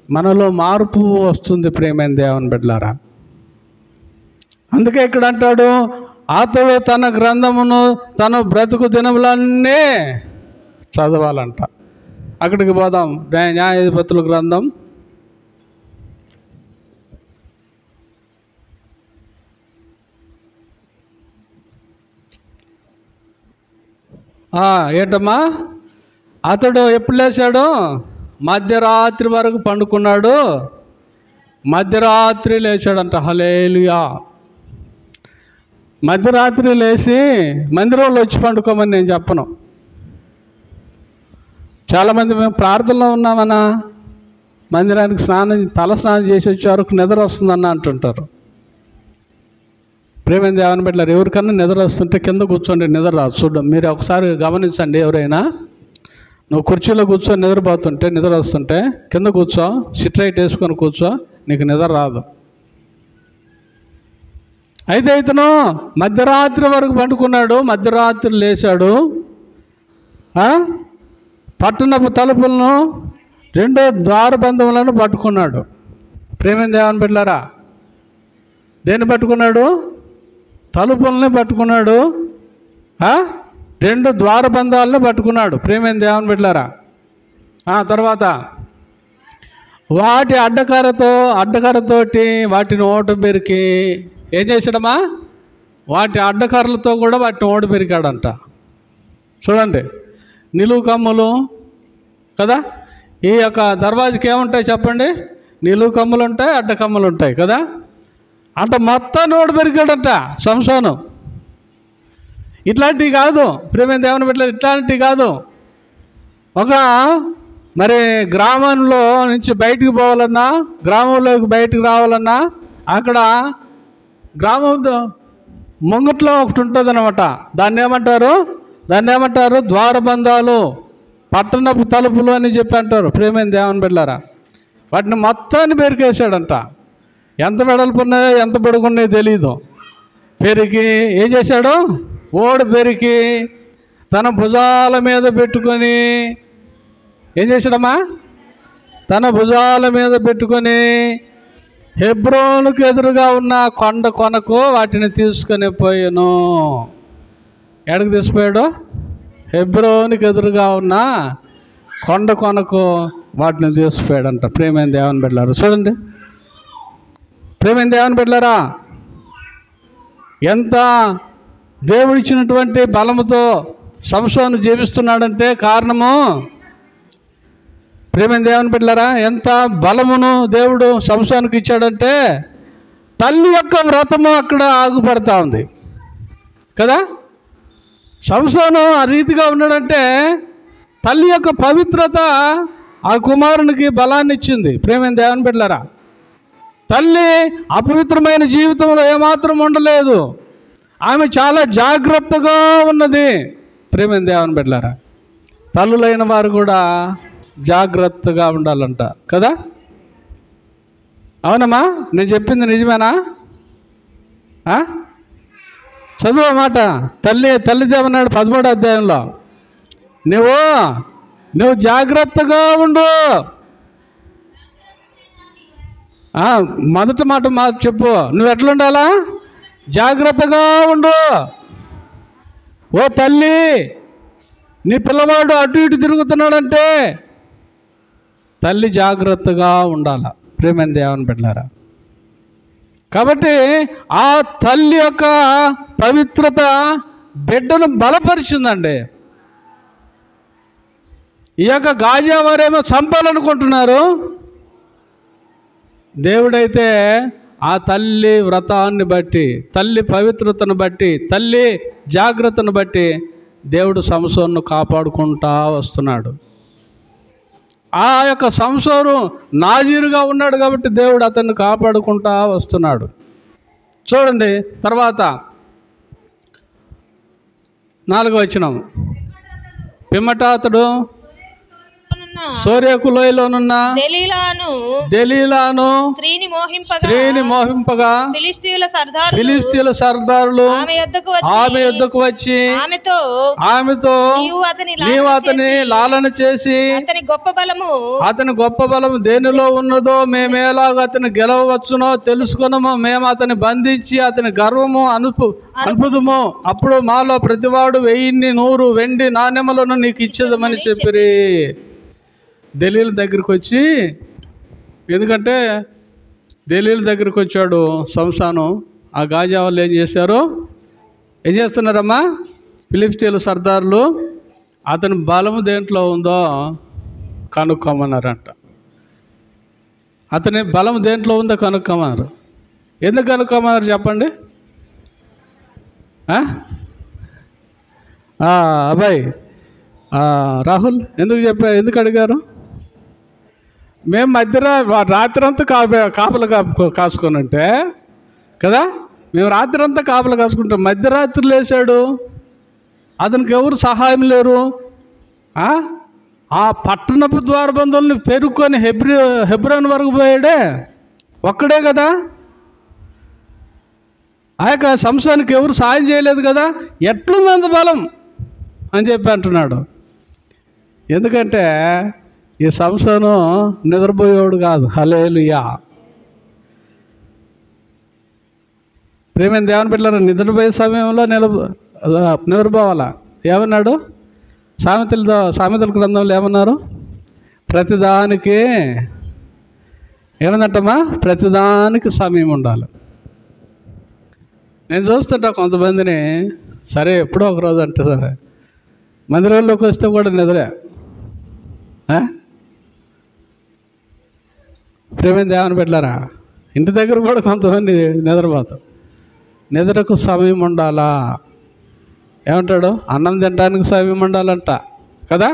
మనలో మార్పు వస్తుంది. ప్రేమైన దేవుని బిడ్డలారా, అందుకే ఇక్కడ అంటాడు, అతడు తన గ్రంథమును తన బ్రతుకు దినములన్నీ చదవాలంట. అక్కడికి పోదాం. న్యాయాధిపతుల గ్రంథం 'ఏంటమ్మా అతడు ఎప్పుడు లేచాడు? మధ్యరాత్రి వరకు పండుకున్నాడు, మధ్యరాత్రి లేచాడంట. హల్లెలూయా. మధ్యరాత్రి లేచి మందిరంలో వచ్చి పండుకోమని నేను చెప్పను. చాలామంది మేము ప్రార్థనలో ఉన్నామన్నా మందిరానికి తల స్నానం చేసి వచ్చే వరకు నిద్ర వస్తుందన్న అంటుంటారు. ప్రేమ దేవుని బిడ్డలారా, ఎవరికన్నా నిద్ర వస్తుంటే కింద కూర్చోండి, నిద్ర రాదు. చూడండి, మీరు ఒకసారి గమనించండి. ఎవరైనా నువ్వు కుర్చీలో కూర్చొని నిద్రపోతుంటే, నిద్ర వస్తుంటే కింద కూర్చో, సిట్ రైట్ వేసుకొని కూర్చో, నీకు నిద్ర రాదు. అయితే ఇతను మధ్యరాత్రి వరకు పండుకున్నాడు, మధ్యరాత్రి లేచాడు, పట్టణపు తలుపులను 2 ద్వారబంధములను పట్టుకున్నాడు. ప్రేమ దేవుని బిడ్డలారా, దేన్ని పట్టుకున్నాడు? తలుపుల్ని పట్టుకున్నాడు, 2 ద్వారబంధాలను పట్టుకున్నాడు. ప్రేమ దేవుని బిడ్డలారా, తర్వాత వాటి అడ్డకరతోటి వాటిని ఓట పెరికి ఏం చేశాడమ్మా? వాటి అడ్డకర్రలతో కూడా వాటిని ఓట పెరికాడంట. చూడండి, నిలువు కమ్ములు కదా, ఈ యొక్క దర్వాజకి ఏముంటాయి చెప్పండి? నిలువు కమ్ములు ఉంటాయి, అడ్డ కమ్ములు ఉంటాయి కదా. అంట మొత్తాన్ని ఓడి పెరిగాడంట సంసోను. ఇట్లాంటివి కాదు ప్రేమ దేవుని బిడ్డలారా, ఇట్లాంటివి కాదు. ఒక మరి గ్రామంలో నుంచి బయటికి పోవాలన్నా, గ్రామంలోకి బయటికి రావాలన్నా, అక్కడ గ్రామం ముంగట్లో ఒకటి ఉంటుంది అనమాట. దాన్ని ఏమంటారు? ద్వారబంధాలు, పట్టణపు తలుపులు అని చెప్పి అంటారు. ప్రేమైన దేవుని బిడ్డలారా, వాటిని మొత్తాన్ని పెరికేసాడంట. ఎంత వెడల్పు ఉన్నాయో ఎంత పొడుగున్నాయో తెలీదు. పెరికి ఏం చేశాడు? ఓడి పెరికి తన భుజాల మీద పెట్టుకొని ఏం చేశాడమ్మా? తన భుజాల మీద పెట్టుకొని హెబ్రోనుకు ఎదురుగా ఉన్న కొండ కొనకు వాటిని తీసుకొని పోయాను. ఎక్కడికి తీసుకుపోయాడు? హెబ్రోనుకు ఎదురుగా ఉన్న కొండ కొనకు వాటిని తీసుకుపోయాడంట. ప్రేమైన దేవుని బిడ్డలారా, చూడండి, ప్రేమైన దేవుని బిడ్డలారా, ఎంత దేవుడిచ్చినటువంటి బలముతో సంసోను జీవిస్తున్నాడంటే కారణము, ప్రేమైన దేవుని బిడ్డలారా, ఎంత బలమును దేవుడు సంసోనుకి ఇచ్చాడంటే తల్లి యొక్క వ్రతము అక్కడ ఆగుపడతా ఉంది కదా. సంసోను ఆ రీతిగా ఉన్నాడంటే తల్లి యొక్క పవిత్రత ఆ కుమారునికి బలాన్ని ఇచ్చింది. ప్రేమైన దేవుని బిడ్డలారా, తల్లి అపవిత్రమైన జీవితంలో ఏమాత్రం ఉండలేదు. ఆమె చాలా జాగ్రత్తగా ఉన్నది. ప్రేమైన దేవుని బిడ్డలారా, తల్లులైన వారు కూడా జాగ్రత్తగా ఉండాలంట కదా. అవునమ్మా, నేను చెప్పింది నిజమేనా? చదువు మాట. తల్లిదేమన్నాడు 13వ అధ్యాయంలో, నువ్వు జాగ్రత్తగా ఉండు. మొదటి మాట చెప్పు, నువ్వు ఎట్లుండాలా? జాగ్రత్తగా ఉండు. ఓ తల్లి, నీ పిల్లవాడు అటు ఇటు తిరుగుతున్నాడంటే తల్లి జాగ్రత్తగా ఉండాల. ప్రేమైన దేవుని బిడ్డలారా, కాబట్టి ఆ తల్లి యొక్క పవిత్రత బిడ్డను బలపరిచిందండి. ఈ యొక్క గాజా వారేమో చంపాలనుకుంటున్నారు. దేవుడైతే ఆ తల్లి వ్రతాన్ని బట్టి, తల్లి పవిత్రతను బట్టి, తల్లి జాగ్రత్తను బట్టి దేవుడు సంసోనును కాపాడుకుంటా వస్తున్నాడు. ఆ యొక్క సంసోను నాజీరుగా ఉన్నాడు కాబట్టి దేవుడు అతన్ని కాపాడుకుంటా వస్తున్నాడు. చూడండి, తర్వాత 4వ వచనం, పిమ్మట అతడు సోర్యకు లోయలోనున్న దెలీలాను స్త్రీని మోహింపగా ఫిలిష్తీయుల సర్దారులు ఆమె యొద్దకు వచ్చి ఆమెతో నీవు అతని లాలన చేసి అతని గొప్ప బలము దేనిలో ఉన్నదో మేమేలాగ అతని గెలవచ్చునో తెలుసుకున్నాము. మేము అతని బంధించి అతని గర్వము అనుపుదుము. అప్పుడు మాలో ప్రతివాడు 1000 వెండి నాణెములను నీకు ఇచ్చేదమని చెప్పిరి. దెలీల్ దగ్గరికి వచ్చి, ఎందుకంటే దెలీల్ దగ్గరికి వచ్చాడు సంసోను. ఆ గాజా వాళ్ళు ఏం చేస్తున్నారమ్మా? ఫిలిష్తీయుల సర్దారులు అతని బలము దేంట్లో ఉందో కనుక్కోమన్నారంట. అతని బలం దేంట్లో ఉందో కనుక్కోమన్నారు. ఎందుకు కనుక్కోమన్నారు చెప్పండి? అబ్బాయి రాహుల్ ఎందుకు అడిగారు? మేము రాత్రంతా కాపలు కాసుకొని ఉంటే కదా, మేము రాత్రంతా కాపలు కాసుకుంటాం. మధ్యరాత్రి లేచాడు, అతనికి ఎవరు సహాయం లేరు. ఆ పట్టణపు ద్వారబంధువుల్ని పెరుక్కొని హెబ్రోన్ వరకు పోయాడే ఒక్కడే కదా. ఆ యొక్క సంసోనుకి ఎవరు సాయం చేయలేదు కదా. ఎట్లుంది అంత బలం అని చెప్పి అంటున్నాడు. ఎందుకంటే ఈ సంసోను నిద్రపోయేవాడు కాదు. హల్లెలూయా. ప్రేమైన దేవుని బిడ్డలారా, నిద్రపోయే సమయంలో నిద్రపోవాలా. ఏమన్నాడు? సామెతల గ్రంథంలో ఏమన్నారు? ప్రతిదానికి ఏమందంటమ్మా? ప్రతిదానికి సమయం ఉండాలి. నేను చూస్తుంటా కొంతమందిని, సరే ఎప్పుడో ఒకరోజు అంటే సరే, మందిరంలోకి వస్తే కూడా నిద్రే. ప్రేమైన దేవుని బిడ్డలారా, ఇంటి దగ్గర కూడా కొంతమంది నిద్రపోతారు. నిద్రకు సమయం ఉండాలా. ఏమంటాడు? అన్నం తినడానికి సమయం ఉండాలంట కదా.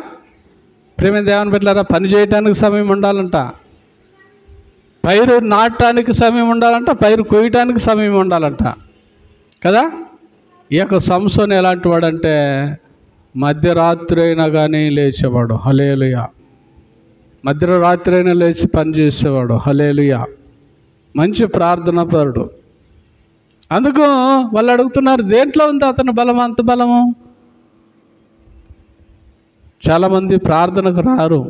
ప్రేమైన దేవుని బిడ్డలారా, పని చేయడానికి సమయం ఉండాలంట, పైరు నాటడానికి సమయం ఉండాలంట, పైరు కొయ్యటానికి సమయం ఉండాలంట కదా. ఈ యొక్క సంసోను ఎలాంటి వాడంటే మధ్యరాత్రి అయినా కానీ లేచేవాడు. హల్లెలూయా. మధ్యరాత్రి అయినా లేచి పని చేసేవాడు. హల్లెలూయా. మంచి ప్రార్థనాపరుడు. అందుకు వాళ్ళు అడుగుతున్నారు, దేంట్లో ఉంది అతని బలం? అంత బలము చాలామంది ప్రార్థనకు రారు.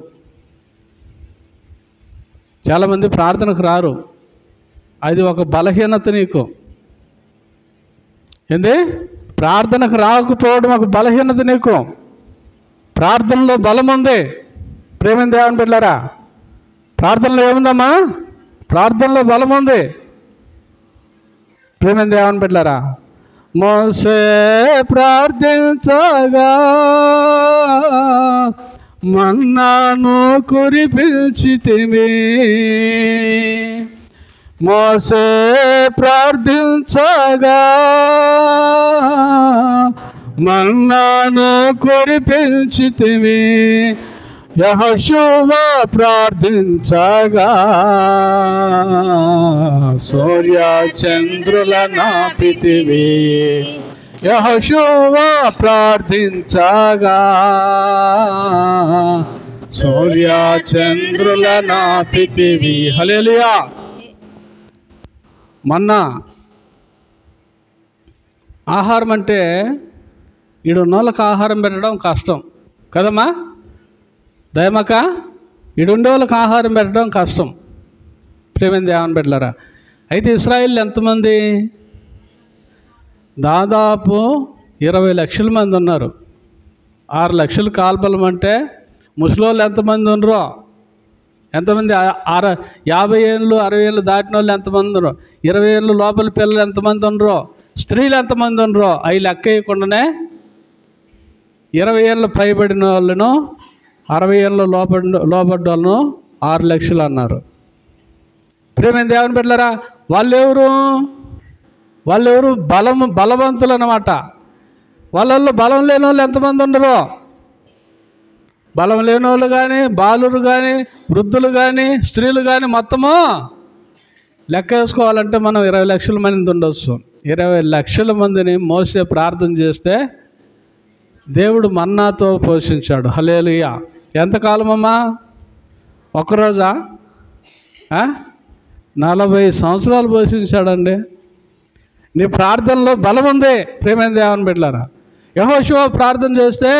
చాలామంది ప్రార్థనకు రారు. అది ఒక బలహీనత నీకు. ఏంది? ప్రార్థనకు రాకపోవడం ఒక బలహీనత నీకు. ప్రార్థనలో బలం ఉంది. ప్రేమ దేవుని బిడ్డలారా, ప్రార్థనలో ఏముందమ్మా? ప్రార్థనలో బలం ఉంది. ప్రేమ దేవుని బిడ్డలారా, మోసే ప్రార్థించగా మన్నాను కురిపించితివి. మోసే ప్రార్థించగా మన్నాను కురిపించితివి. యెహోషువ ప్రార్థించగా సూర్య చంద్రుల నాపితివి. యెహోషువ ప్రార్థించగా సూర్య చంద్రుల నాపితివి. హల్లెలూయా. మన్నా ఆహారం అంటే ఈడున్నోళ్ళకి ఆహారం పెట్టడం కష్టం కదమ్మా దయమక. ఈడుండే వాళ్ళకి ఆహారం పెట్టడం కష్టం. ప్రేమైన దేవుని బిడ్డలారా, అయితే ఇశ్రాయేలు ఎంతమంది? దాదాపు 20 లక్షల మంది ఉన్నారు. 6 లక్షల కాల్బలం అంటే ముసలోళ్ళు ఎంతమంది ఉన్నారో? ఎంతమంది? 50 ఏళ్ళు 60 ఏళ్ళు దాటిన వాళ్ళు ఎంతమంది ఉన్నారో? 20 ఏళ్ళు లోపల పిల్లలు ఎంతమంది ఉన్నారో? స్త్రీలు ఎంతమంది ఉన్నారో? అవి లెక్క వేయకుండానే 20 ఏళ్ళు పైబడిన వాళ్ళను 60 ఏళ్ళు లోపడ్డ వాళ్ళను 6 లక్షలు అన్నారు. ప్రేమైన దేవుని బిడ్డలారా, వాళ్ళెవరు? బలవంతులు అన్నమాట. వాళ్ళల్లో బలం లేని వాళ్ళు ఎంతమంది ఉండరు? బలం లేని వాళ్ళు కానీ, బాలురు కానీ, వృద్ధులు కానీ, స్త్రీలు కానీ మొత్తము లెక్క వేసుకోవాలంటే మనం 20 లక్షల మంది ఉండొచ్చు. 20 లక్షల మందిని మోసే ప్రార్థన చేస్తే దేవుడు మన్నాతో పోషించాడు. హల్లెలూయా. ఎంతకాలమమ్మా? ఒక్కరోజా? 40 సంవత్సరాలు పోషించాడండి. నీ ప్రార్థనలో బలం ఉంది. ప్రేమైన దేవుని బిడ్డలారా, యెహోషువ ప్రార్థన చేస్తే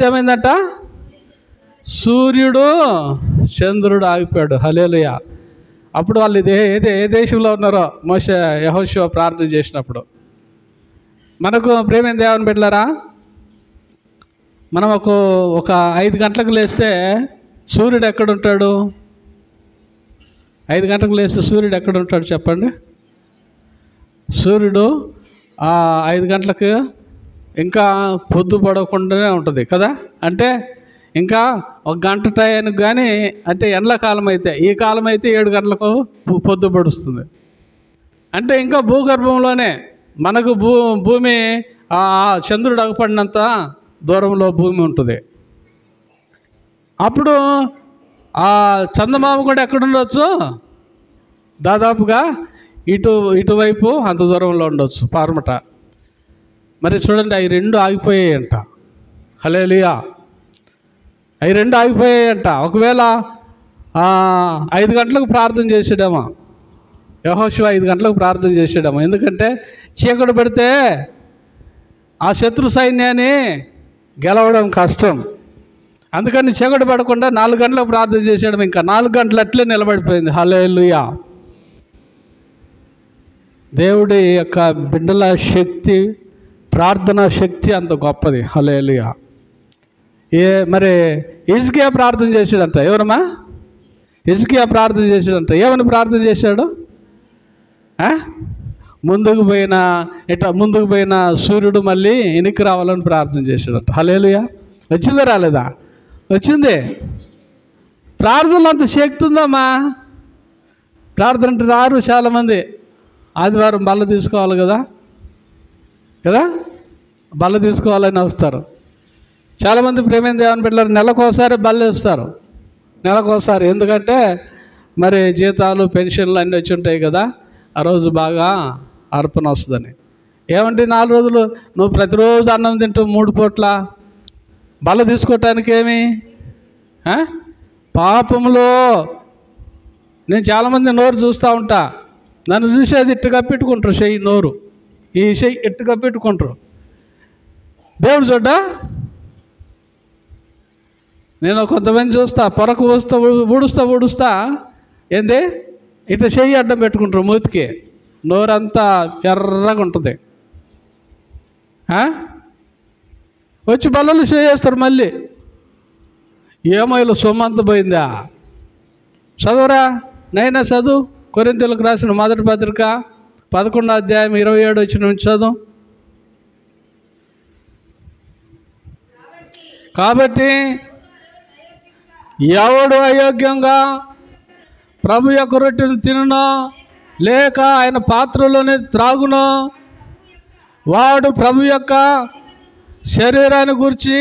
ఏమైందట? సూర్యుడు చంద్రుడు ఆగిపోయాడు. హల్లెలూయా. అప్పుడు వాళ్ళు ఏ దేశంలో ఉన్నారో యెహోషువ ప్రార్థన చేసినప్పుడు. మనకు ప్రేమైన దేవుని బిడ్డలారా, మనం ఒక 5 గంటలకు లేస్తే సూర్యుడు ఎక్కడుంటాడు? 5 గంటలకు లేస్తే సూర్యుడు ఎక్కడుంటాడు చెప్పండి? సూర్యుడు 5 గంటలకు ఇంకా పొద్దు పడకుండానే ఉంటుంది కదా. అంటే ఇంకా 1 గంట టైంకి కానీ, అంటే ఎండాకాలం అయితే, ఈ కాలం అయితే 7 గంటలకు పొద్దు పడుస్తుంది. అంటే ఇంకా భూగర్భంలోనే మనకు భూమి చంద్రుడు అగపడినంత దూరంలో భూమి ఉంటుంది. అప్పుడు చందమామ కూడా ఎక్కడ ఉండొచ్చు? దాదాపుగా ఇటువైపు అంత దూరంలో ఉండొచ్చు, పారమట. మరి చూడండి, అవి 2 ఆగిపోయాయంట. హల్లెలూయా. అవి 2 ఆగిపోయాయంట. ఒకవేళ 5 గంటలకు ప్రార్థన చేసాడేమో యెహోషువ, 5 గంటలకు ప్రార్థన చేసాడేమో. ఎందుకంటే చీకటి పెడితే ఆ శత్రు సైన్యాన్ని గెలవడం కష్టం. అందుకని చీకటి పడకుండా 4 గంటలకు ప్రార్థన చేసాడు. ఇంకా 4 గంటలు అట్లే నిలబడిపోయింది. హల్లెలూయా. దేవుడి యొక్క బిడ్డల శక్తి, ప్రార్థనా శక్తి అంత గొప్పది. హల్లెలూయా. మరి హిజ్కియా ప్రార్థన చేశాడంట. ఎవరమ్మా? హిజ్కియా ప్రార్థన చేశాడంట. ఏమని ప్రార్థన చేశాడు? ముందుకు పోయిన సూర్యుడు మళ్ళీ వెనక్కి రావాలని ప్రార్థన చేశాడంట. హల్లెలూయా. వచ్చిందా రాలేదా? వచ్చింది. ప్రార్థనలో అంత శక్తి ఉందమ్మా. ప్రార్థన అంటే రారు చాలామంది. ఆదివారం బల్ల తీసుకోవాలి కదా, బల్ల తీసుకోవాలని వస్తారు చాలామంది. ప్రేమైన దేవుని బిడ్డలు నెలకోసారి బల్ల వేస్తారు. నెలకోసారి. ఎందుకంటే మరి జీతాలు, పెన్షన్లు అన్నీ వచ్చి ఉంటాయి కదా, ఆ రోజు బాగా అర్పణ వస్తుందని. ఏమంటే 4 రోజులు నువ్వు ప్రతిరోజు అన్నం తింటూ 3 పూట్ల బల్ల తీసుకోవటానికి ఏమి? పాపంలో నేను చాలామంది నోరు చూస్తూ ఉంటా. నన్ను చూసి అది ఇట్టుగా పెట్టుకుంటారు. చెయ్యి, నోరు, ఈ చెయ్యి ఇట్టుగా పెట్టుకుంటారు. దేవుడు చూడ్డా? నేను కొంతమంది చూస్తా, పొరకు ఊడుస్తా ఏంది ఇట్లా చెయ్యి అడ్డం పెట్టుకుంటారు మూతికి, నోరంతా ఎర్రగా ఉంటుంది. వచ్చి బల్లలు చేస్తారు మళ్ళీ. ఏమో ఇలా సొమ్మంత పోయిందా? చదువురా నైనా చదువు. కొరింథీయులకు రాసిన మొదటి పత్రిక 11వ అధ్యాయం 27 వచ్చిన నుంచి చదువు. కాబట్టి ఎవడు అయోగ్యంగా ప్రభు యొక్క రొట్టెను తినునో లేక ఆయన పాత్రలోనే త్రాగునో వాడు ప్రభు యొక్క శరీరాన్ని గూర్చి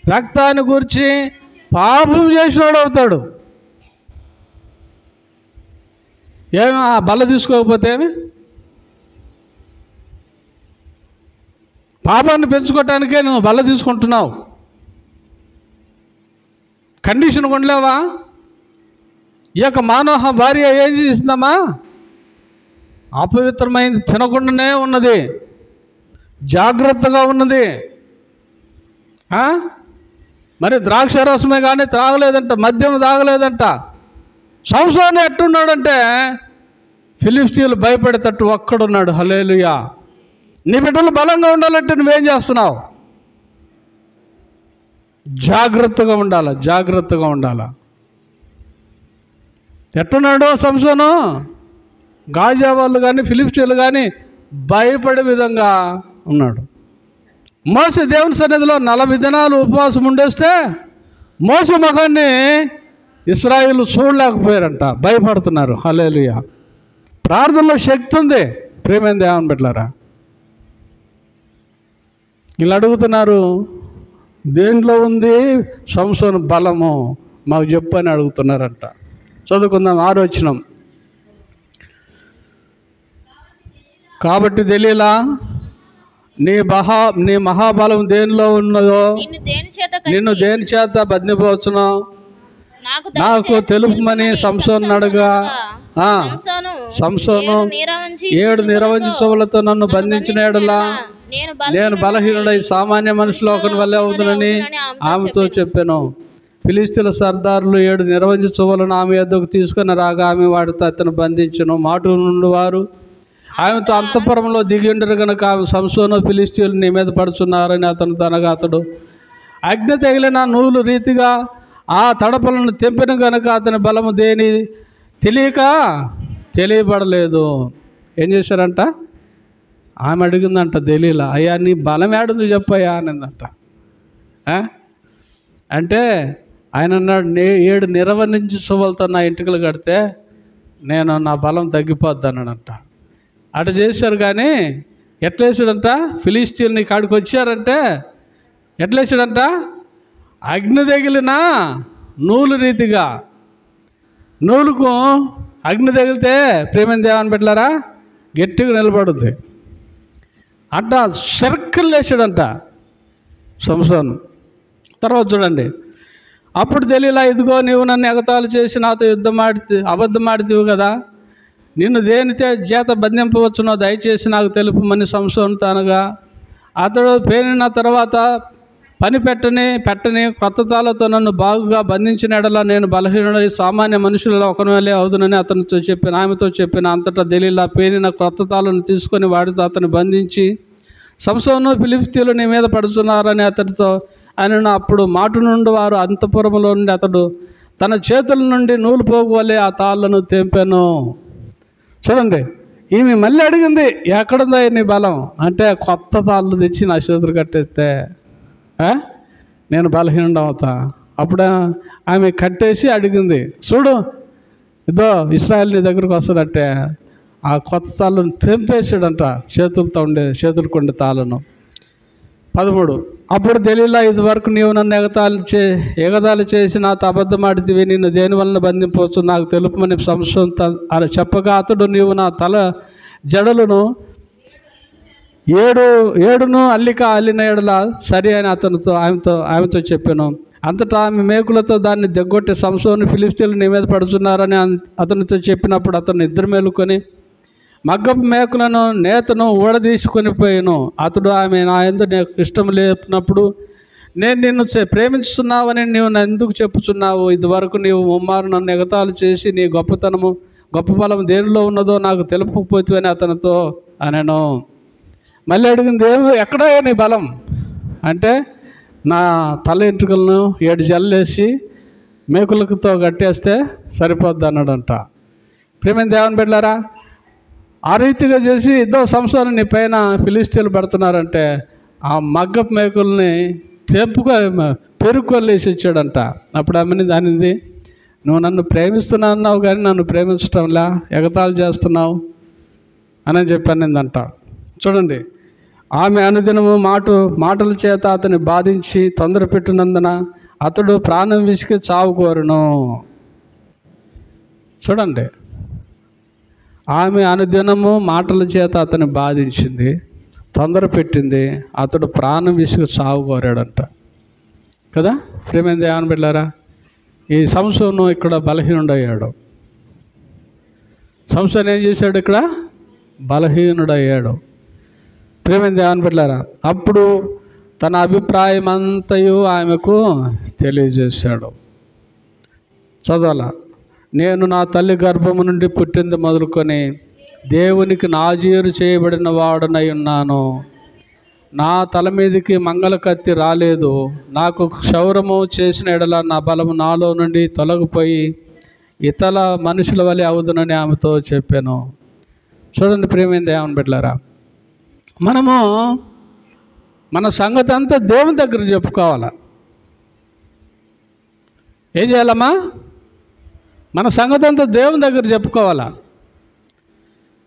రక్తాన్ని గూర్చి పాపం చేసినోడు అవుతాడు. ఏమి ఆ బల్ల తీసుకోకపోతే ఏమి? పాపాన్ని పెంచుకోవటానికే నువ్వు బల్ల తీసుకుంటున్నావు. కండిషన్ ఉండలేవా? ఈ యొక్క మానవ భార్య ఏం చేసిందమ్మా? అపవిత్రమైంది తినకుండానే ఉన్నది, జాగ్రత్తగా ఉన్నది. మరి ద్రాక్ష రసమే కానీ త్రాగలేదంట, మద్యం తాగలేదంట. సంసోను ఎట్టున్నాడంటే ఫిలిష్తీయులు భయపడేటట్టు ఒక్కడున్నాడు. హల్లెలూయా. నీ బిడ్డలు బలంగా ఉండాలంటే నువ్వేం చేస్తున్నావు? జాగ్రత్తగా ఉండాలి, జాగ్రత్తగా ఉండాలి. ఎట్టున్నాడు సంసోను? గాజా వాళ్ళు కానీ ఫిలిష్తీయులు కానీ భయపడే విధంగా ఉన్నాడు. మోసే దేవుని సన్నిధిలో 40 దినాలు ఉపవాసం ఉండేస్తే మోసే ముఖాన్ని ఇశ్రాయేలు చూడలేకపోయారంట, భయపడుతున్నారు. హల్లెలూయా. ప్రార్థనలో శక్తి ఉంది ప్రియమైన దేవుని బిడ్డలారా. ఇలా అడుగుతున్నారు, దేంట్లో ఉంది సంసోను బలము మాకు చెప్పు అని అడుగుతున్నారంట. చదువుకుందాం 6వ వచనం. కాబట్టి దెలీలా నీ మహాబలం దేనిలో ఉన్నదో నిన్ను దేని చేత బంధింపవచ్చునో నాకు తెలుపమని సంసోను అడగా, సంసోను 7 నిరవంజి చెవులతో నన్ను బంధించిన యెడల నేను బలహీనుడై సామాన్య మనుషులు ఒకని వల్లే అవుతుందని ఆమెతో చెప్పాను. ఫిలిష్తీయుల సర్దారులు 7 నిరవంజి చెవులను ఆమె యొద్దకు తీసుకుని రాగా ఆమె వాటితో అతను బంధించను. మాటు నుండి వారు ఆమెతో అంతఃపురంలో దిగి ఉండరు కనుక ఆమె సంసోను ఫిలిష్తీయులు నీ మీద పడుచున్నారని అతను తనగా అతడు అగ్ని తగిలిన నూలు రీతిగా ఆ తడపలను తెంపిన కనుక అతని బలము దేని తెలియబడలేదు. ఏం చేశారంట? ఆమె అడిగిందంట దెలీలా, అయ్యా నీ బలం ఏడుంది చెప్పయ్యా అనిందంట. అంటే ఆయన అన్నాడు, 7 నిరవంజి చెవులతో నా ఇంటికలు కడితే నా బలం తగ్గిపోద్ది అన్నాడంట. అటు చేశారు కానీ ఎట్లా వేసాడంట? ఫిలిష్తీయులు నీ కాడికి వచ్చారంటే ఎట్లా వేసాడంట? అగ్ని తగిలిన నూలు రీతిగా. నూలుకు అగ్ని తగిలితే ప్రేమైన దేవుని బిడ్డలారా గట్టిగా నిలబడుద్ది అంట. సర్కిల్ వేసాడంట సంసోను. తర్వాత చూడండి, అప్పుడు దెలీలా, ఇదిగో నీవు నన్ను ఎగతాళి చేసి నాతో అబద్ధం ఆడితివి కదా, నిన్ను దేని చేత బంధింపవచ్చునో దయచేసి నాకు తెలుపమని సంసోను అనగా అతడు పేనిన తర్వాత పని పెట్టని కొత్త తాళ్ళతో నన్ను బాగుగా బంధించిన ఎడల నేను బలహీనుడై సామాన్య మనుషులలో ఒకని వల్లే అవుదునని ఆమెతో చెప్పిన. అంతటా దెలీలా పేనిన కొత్త తాళ్ళను తీసుకొని వాడితో అతను బంధించి సంసోను ఫిలిష్తీయులు నీ మీద పడుతున్నారని అతడితో ఆయన. అప్పుడు మాటు నుండి వారు అంతఃపురంలో నుండి అతడు తన చేతుల నుండి నూలు పోగువలే ఆ తాళ్ళను తెంపాను. చూడండి, ఈమె మళ్ళీ అడిగింది, ఎక్కడుందా నీ బలం అంటే, కొత్త తాళ్ళు తెచ్చి నా చేతులు కట్టేస్తే నేను బలహీనుడు అవుతా. అప్పుడు ఆమె కట్టేసి అడిగింది, చూడు ఇదో ఇశ్రాయేల్ నీ దగ్గరకు వస్తాడంటే ఆ కొత్త తాళ్ళను తెంపేసాడంట, చేతులకు ఉండే తాళ్ళను. 13. అప్పుడు దెలీలా, ఇదివరకు నీవు నన్ను ఎగతాళి చేసి నాతో అబద్ధమాడితివి, నిన్ను దేని వలన బంధింపవచ్చు నాకు తెలుపమని సంసోను అని చెప్పగా అతడు, నీవు నా తల జడలను 7 అల్లిన ఎడల సరి అని ఆమెతో చెప్పాను. అంతటా ఆమె మేకులతో దాన్ని దిగ్గొట్టి సంసోను ఫిలిష్తీయులు నీ మీద పడుతున్నారని అతనితో చెప్పినప్పుడు అతను నిద్ర మేలుకొని మగ్గపు మేకులను నేతను ఊడదీసుకొని పోయాను. అతడు ఆమె నా యందు నాకు ఇష్టం లేనప్పుడు నేను నిన్ను ప్రేమిస్తున్నావని నీవు ఎందుకు చెప్పుచున్నావు? ఇదివరకు నీవు ముమ్మారు నన్ను ఎగతాళి చేసి నీ గొప్ప బలం దేనిలో ఉన్నదో నాకు తెలుపకపోతే అతనితో అనెను. మళ్ళీ అడిగింది, ఎక్కడ నీ బలం అంటే, నా తల ఎంట్రుకలను 7 జల్లేసి మేకులతో కట్టేస్తే సరిపోద్ది అన్నాడంట. ప్రేమైన దేవుని బిడ్డలారా, ఆ రీతిగా చేసి ఇద్దరు సంవత్సరాలు నీ పైన ఫిలిష్తీయులు పడుతున్నారంటే ఆ మగ్గపు మేకుల్ని పెరుక్కొల్లేసి ఇచ్చాడంట. అప్పుడు అనింది, నువ్వు నన్ను ప్రేమిస్తున్నావు కానీ నన్ను ప్రేమించటంలా ఎగతాళి చేస్తున్నావు అని చెప్పానందంట. చూడండి, ఆమె అనుదినము మాటల చేత అతన్ని బాధించి తొందర పెట్టినందున అతడు ప్రాణం విసికి చావు కోరును. చూడండి, ఆమె అనుదినము మాటల చేత అతన్ని బాధించింది, తొందర పెట్టింది, అతడు ప్రాణం విసికి చావు కోరాడంట కదా. ప్రేమైన దేవుని బిడ్డలారా, ఈ సంసోను ఇక్కడ బలహీనుడయ్యాడు. సంసోను ఏం చేశాడు? ఇక్కడ బలహీనుడయ్యాడు. ప్రేమైన దేవుని బిడ్డలారా, అప్పుడు తన అభిప్రాయం అంతయు ఆమెకు తెలియజేశాడు. చదవాల, నేను నా తల్లి గర్భము నుండి పుట్టింది మొదలుకొని దేవునికి నాజీరు చేయబడిన వాడనై ఉన్నాను. నా తల మీదకి మంగళ కత్తి రాలేదు. నాకు క్షౌరము చేసిన ఎడల నా బలము నాలో నుండి తొలగిపోయి ఇతర మనుషుల వలె అవుదునని ఆమెతో చెప్పాను. చూడండి ప్రియమైన దేవుని బిడ్డలారా, మనము మన సంగతి అంతా దేవుని దగ్గర చెప్పుకోవాలా. ఏం చేయాలమ్మా? మన సంగతి అంతా దేవుని దగ్గర చెప్పుకోవాలా.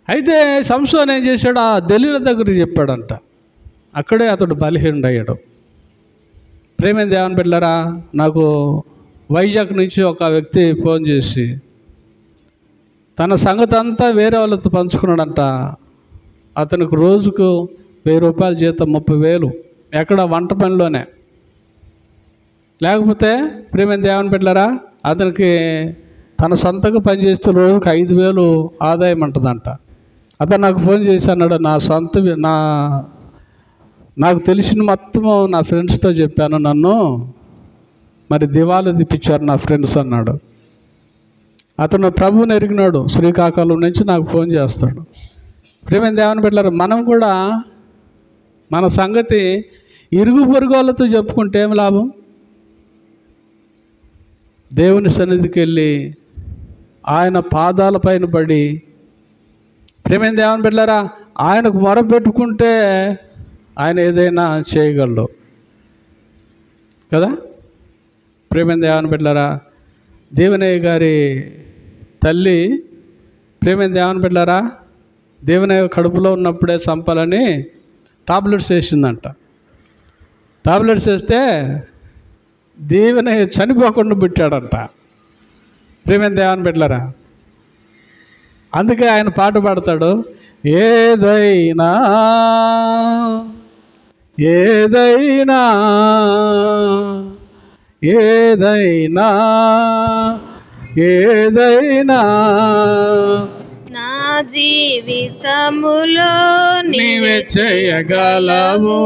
అయితే సంసోను ఏం చేశాడు? ఆ దెలీలా దగ్గర చెప్పాడంట. అక్కడే అతడు బలహీనుడయ్యాడు. ప్రేమైన దేవుని బిడ్డలారా, నాకు వైజాగ్ నుంచి ఒక వ్యక్తి ఫోన్ చేసి తన సంగతి అంతా వేరే వాళ్ళతో పంచుకున్నాడంట. అతనికి రోజుకు 1000 రూపాయల జీతం, 30,000 ఎక్కడ వంట పనిలోనే. లేకపోతే ప్రేమైన దేవుని బిడ్డలారా, అతనికి తన సొంతంగా పనిచేస్తే రోజుకు 5,000 ఆదాయం ఉంటుందంట. అతను నాకు ఫోన్ చేసి అన్నాడు, నాకు తెలిసిన మొత్తము నా ఫ్రెండ్స్తో చెప్పాను, నన్ను మరి దివాలా తిప్పించారు నా ఫ్రెండ్స్ అన్నాడు. అతను ప్రభువుని ఎరిగినాడు. శ్రీకాకుళం నుంచి నాకు ఫోన్ చేస్తాడు. ప్రేమైన దేవుని బిడ్డలారా, మనం కూడా మన సంగతి ఇరుగు పొరుగు వాళ్ళతో చెప్పుకుంటే ఏం లాభం? దేవుని సన్నిధికి వెళ్ళి ఆయన పాదాల పైన పడి, ప్రేమైన దేవుని బిడ్డలారా, ఆయనకు మొరపెట్టుకుంటే ఆయన ఏదైనా చేయగలడు కదా. ప్రేమైన దేవుని బిడ్డలారా, దేవనయ్య గారి తల్లి ప్రేమైన దేవుని బిడ్డలారా, దేవనయ్య కడుపులో ఉన్నప్పుడే చంపాలని టాబ్లెట్స్ వేసిందంట. టాబ్లెట్స్ వేస్తే దేవనయ్య చనిపోకుండా పెట్టాడంట. ప్రేమైన దేవుని బిడ్డలారా, అందుకే ఆయన పాట పాడతాడు, ఏదైనా ఏదైనా ఏదైనా ఏదైనా నా జీవితములో నీవే చేయగలవు.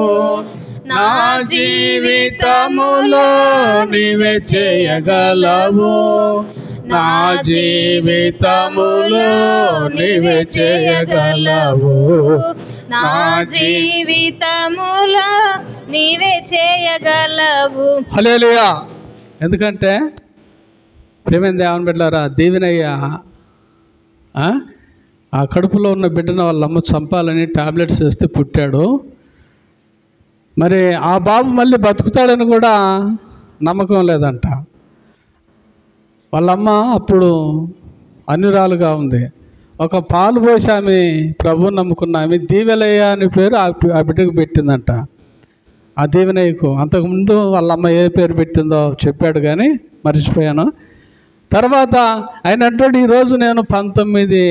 నా జీవితములో నీవే చేయగలవు. నా జీవితములో నీవే చేయగలవు. నా జీవితములో నీవే చేయగలవు. హల్లెలూయా. ఎందుకంటే ప్రేమైన దేవుని బిడ్డలారా, దీవెనయ్య ఆ కడుపులో ఉన్న బిడ్డను వాళ్ళ అమ్మ చంపాలని టాబ్లెట్స్ వేస్తే పుట్టాడు. మరి ఆ బాబు మళ్ళీ బతుకుతాడని కూడా నమ్మకం లేదంట. వాళ్ళమ్మ అప్పుడు అన్యురాలుగా ఉంది. ఒక పాలు పోసి ఆమె ప్రభువుని నమ్ముకున్న ఆమె దీవెలయ్య అని పేరు ఆ బిడ్డకు పెట్టిందంట. ఆ దీవెనయ్యకు అంతకుముందు వాళ్ళమ్మ ఏ పేరు పెట్టిందో చెప్పాడు కానీ మర్చిపోయాను. తర్వాత ఆయన అంటాడు, ఈరోజు నేను 19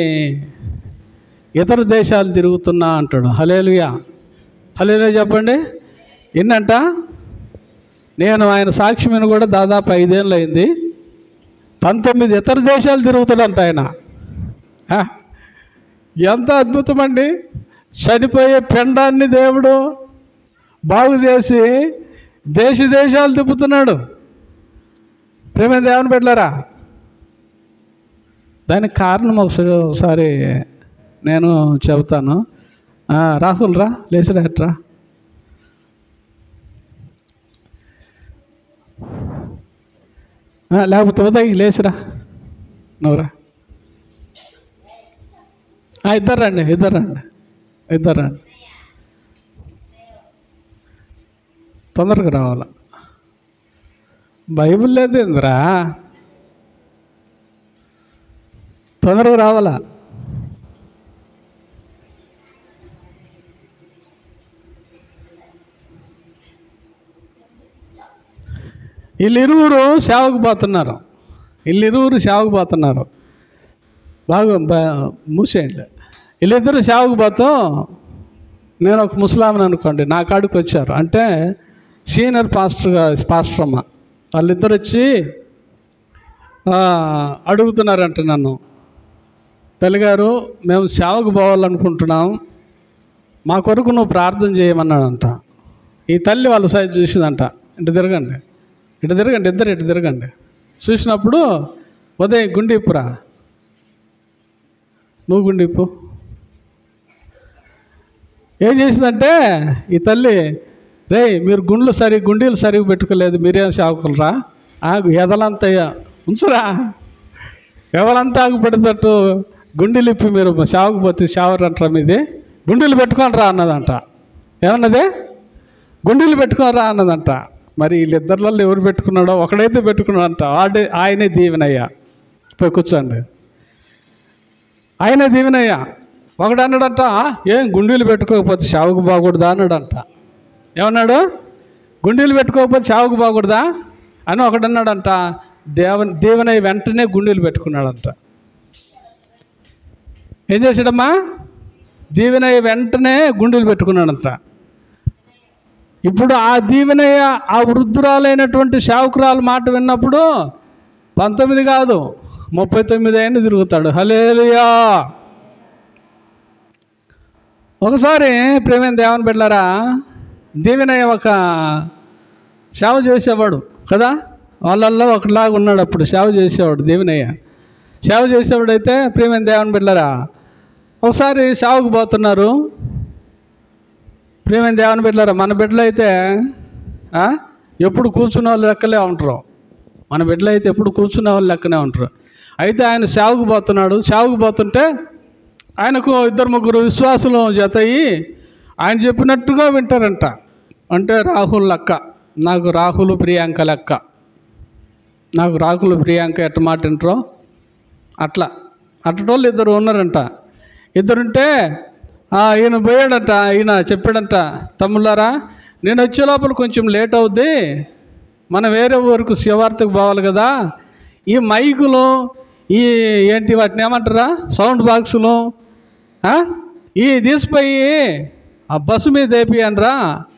ఇతర దేశాలు తిరుగుతున్నా అంటాడు. హల్లెలూయా. హల్లెలూయా చెప్పండి. ఎన్నంట? నేను ఆయన సాక్ష్యమైన కూడా దాదాపు 5 ఏళ్ళు అయింది. 19 ఇతర దేశాలు తిరుగుతాడంట ఆయన. ఎంత అద్భుతం అండి. చనిపోయే పిండాన్ని దేవుడు బాగు చేసి దేశాలు తిప్పుతున్నాడు. ప్రేమ దేవుని బిడ్డలారా, దానికి కారణం ఒకసారి నేను చెబుతాను. రాహుల్ రా, లేచిరా, ఎట్రా. లేకపోతే ఉదయ్ లేచిరా, నువ్వురా. ఇద్దరు రండి. తొందరగా రావాల. బైబిల్ లేదు ఏందిరా, తొందరగా రావాలా. వీళ్ళిరువురు సేవకు పోతున్నారు. బాగా మూసేయండి. వీళ్ళిద్దరు సేవకు పోతాం. నేను ఒక ముస్లాంని అనుకోండి, నా కాడికి వచ్చారు. అంటే సీనియర్ పాస్టర్ అమ్మ వాళ్ళిద్దరు వచ్చి అడుగుతున్నారంట నన్ను, తల్లిగారు మేము సేవకు పోవాలనుకుంటున్నాం, మా కొరకు నువ్వు ప్రార్థన చేయమన్నాడంట. ఈ తల్లి వాళ్ళ సైజు చూసిందంట. ఇటు తిరగండి, ఇద్దరు ఇటు తిరగండి. చూసినప్పుడు ఉదయ్ గుండిప్పురా, నువ్వు గుండిప్పు. ఏం చేసిందంటే ఈ తల్లి, రే మీరు గుండీలు సరిగ్గా పెట్టుకోలేదు, మీరేం సేవకులరా, ఎదలంతా ఉంచురా, ఎవరంతా ఆగుపడేటట్టు గుండీలు ఇప్పి మీరు సేవకు పోతే సేవరు అంటారా, మీది గుండీలు పెట్టుకోనరా అన్నదంట. ఏమన్నది? గుండీలు పెట్టుకోనరా అన్నదంట. మరి వీళ్ళిద్దరిలో ఎవరు పెట్టుకున్నాడో ఒకడైతే పెట్టుకున్నాడంట. ఆయనే దీవెనయ్యా. పోయి కూర్చోండి. ఆయనే దీవెనయ్యా. ఒకడు అన్నాడంట, ఏం గుండీలు పెట్టుకోకపోతే సేవకు బాగూడదా అన్నాడంట. ఏమన్నాడు? గుండీలు పెట్టుకోకపోతే సేవకు బాగూడదా అని ఒకడన్నాడంట. దీవెనయ్య వెంటనే గుండీలు పెట్టుకున్నాడంట. ఏం చేశాడమ్మా? దీవెనయ్య వెంటనే గుండీలు పెట్టుకున్నాడంట. ఇప్పుడు ఆ దీవెనయ్య ఆ వృద్ధురాలైనటువంటి సేవకురాలు మాట విన్నప్పుడు 19 కాదు 39 అయినా తిరుగుతాడు. హల్లెలూయా. ఒకసారి ప్రేమైన దేవుని బిడ్డలారా, దీవెనయ్య ఒక సేవ చేసేవాడు కదా, వాళ్ళల్లో ఒకలాగా ఉన్నాడు. అప్పుడు సేవ చేసేవాడు దీవెనయ్య. సేవ చేసేవాడైతే ప్రేమైన దేవుని బిడ్డలారా, ఒకసారి సేవకు పోతున్నారు. ప్రేమైన దేవుని బిడ్డలారా, మన బిడ్డలు అయితే ఎప్పుడు కూర్చునే వాళ్ళు లెక్కలే ఉంటారు. మన బిడ్డలు అయితే ఎప్పుడు కూర్చునే వాళ్ళు లెక్కనే ఉంటారు. అయితే ఆయన సేవకు పోతున్నాడు. సేవకు పోతుంటే ఆయనకు 2-3 విశ్వాసులు జత అయ్యి ఆయన చెప్పినట్టుగా వింటారంట. అంటే రాహుల్ లెక్క, నాకు రాహుల్ ప్రియాంక లెక్క, నాకు రాహుల్ ప్రియాంక ఎట్ట మాట వింటారో అట్టటోళ్ళు 2 ఉన్నారంట. 2 ఉంటే ఈయన పోయాడంట. ఈయన చెప్పాడంట, తమ్ముళ్ళారా నేను వచ్చే లోపల కొంచెం లేట్ అవుద్ది, మనం వేరే ఊరికి శివార్తకు పోవాలి కదా, ఈ మైకులు ఈ ఏంటి వాటిని ఏమంటారా సౌండ్ బాక్సులు ఈ తీసిపోయి ఆ బస్సు మీద వేపియనరా,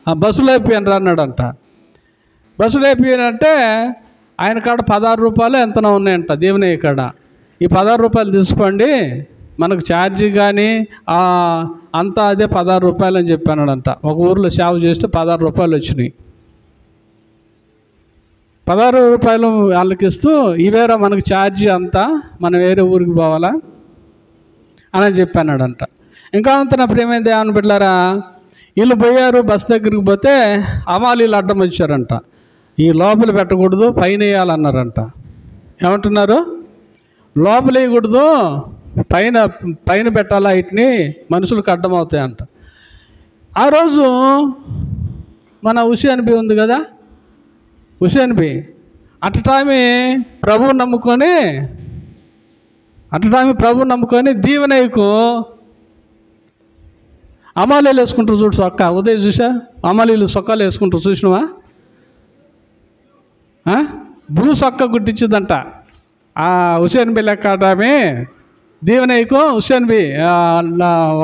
ఆ బస్సులో వేపియనరా అన్నాడంట. బస్సులో వేపియనంటే ఆయన కాడ 16 రూపాయలు ఎంతనో ఉన్నాయంట దేవునయ్య కాడ. ఈ 16 రూపాయలు తీసుకోండి, మనకు ఛార్జీ కానీ అంతా అదే 16 రూపాయలు అని చెప్పానంట. ఒక ఊరిలో సేవ చేస్తే 16 రూపాయలు వచ్చినాయి. 16 రూపాయలు వాళ్ళకి ఇస్తూ ఇవేరా మనకు ఛార్జీ అంతా, మనం వేరే ఊరికి పోవాలా అని చెప్పానంట. ఇంకా అంత నా ప్రియమైన దేవుని బిడ్డలారా, వీళ్ళు పోయారు. బస్ దగ్గరికి పోతే అమాలీలు అడ్డం వచ్చారంట. ఈ లోపల పెట్టకూడదు, పైన వేయాలన్నారంట. ఏమంటున్నారు? లోపల వేయకూడదు, పైన పెట్టాలా, వీటిని మనుషులకు అడ్డమవుతాయంట. ఆ రోజు మన హుసేన్ బి ఉంది కదా, హుసేన్ బి అట్టటామి ప్రభువు నమ్ముకొని దీవెనయ్యకు అమాలీలు వేసుకుంటారు చూడు సొక్క. ఉదయం చూసా అమాలీలు సొక్కాలు వేసుకుంటారు చూసినవా? బ్లూ సొక్క గుట్టించిందంట ఆ హుసేన్ బి లెక్కటామి దీవెనయ్యకు. హుసేన్ బి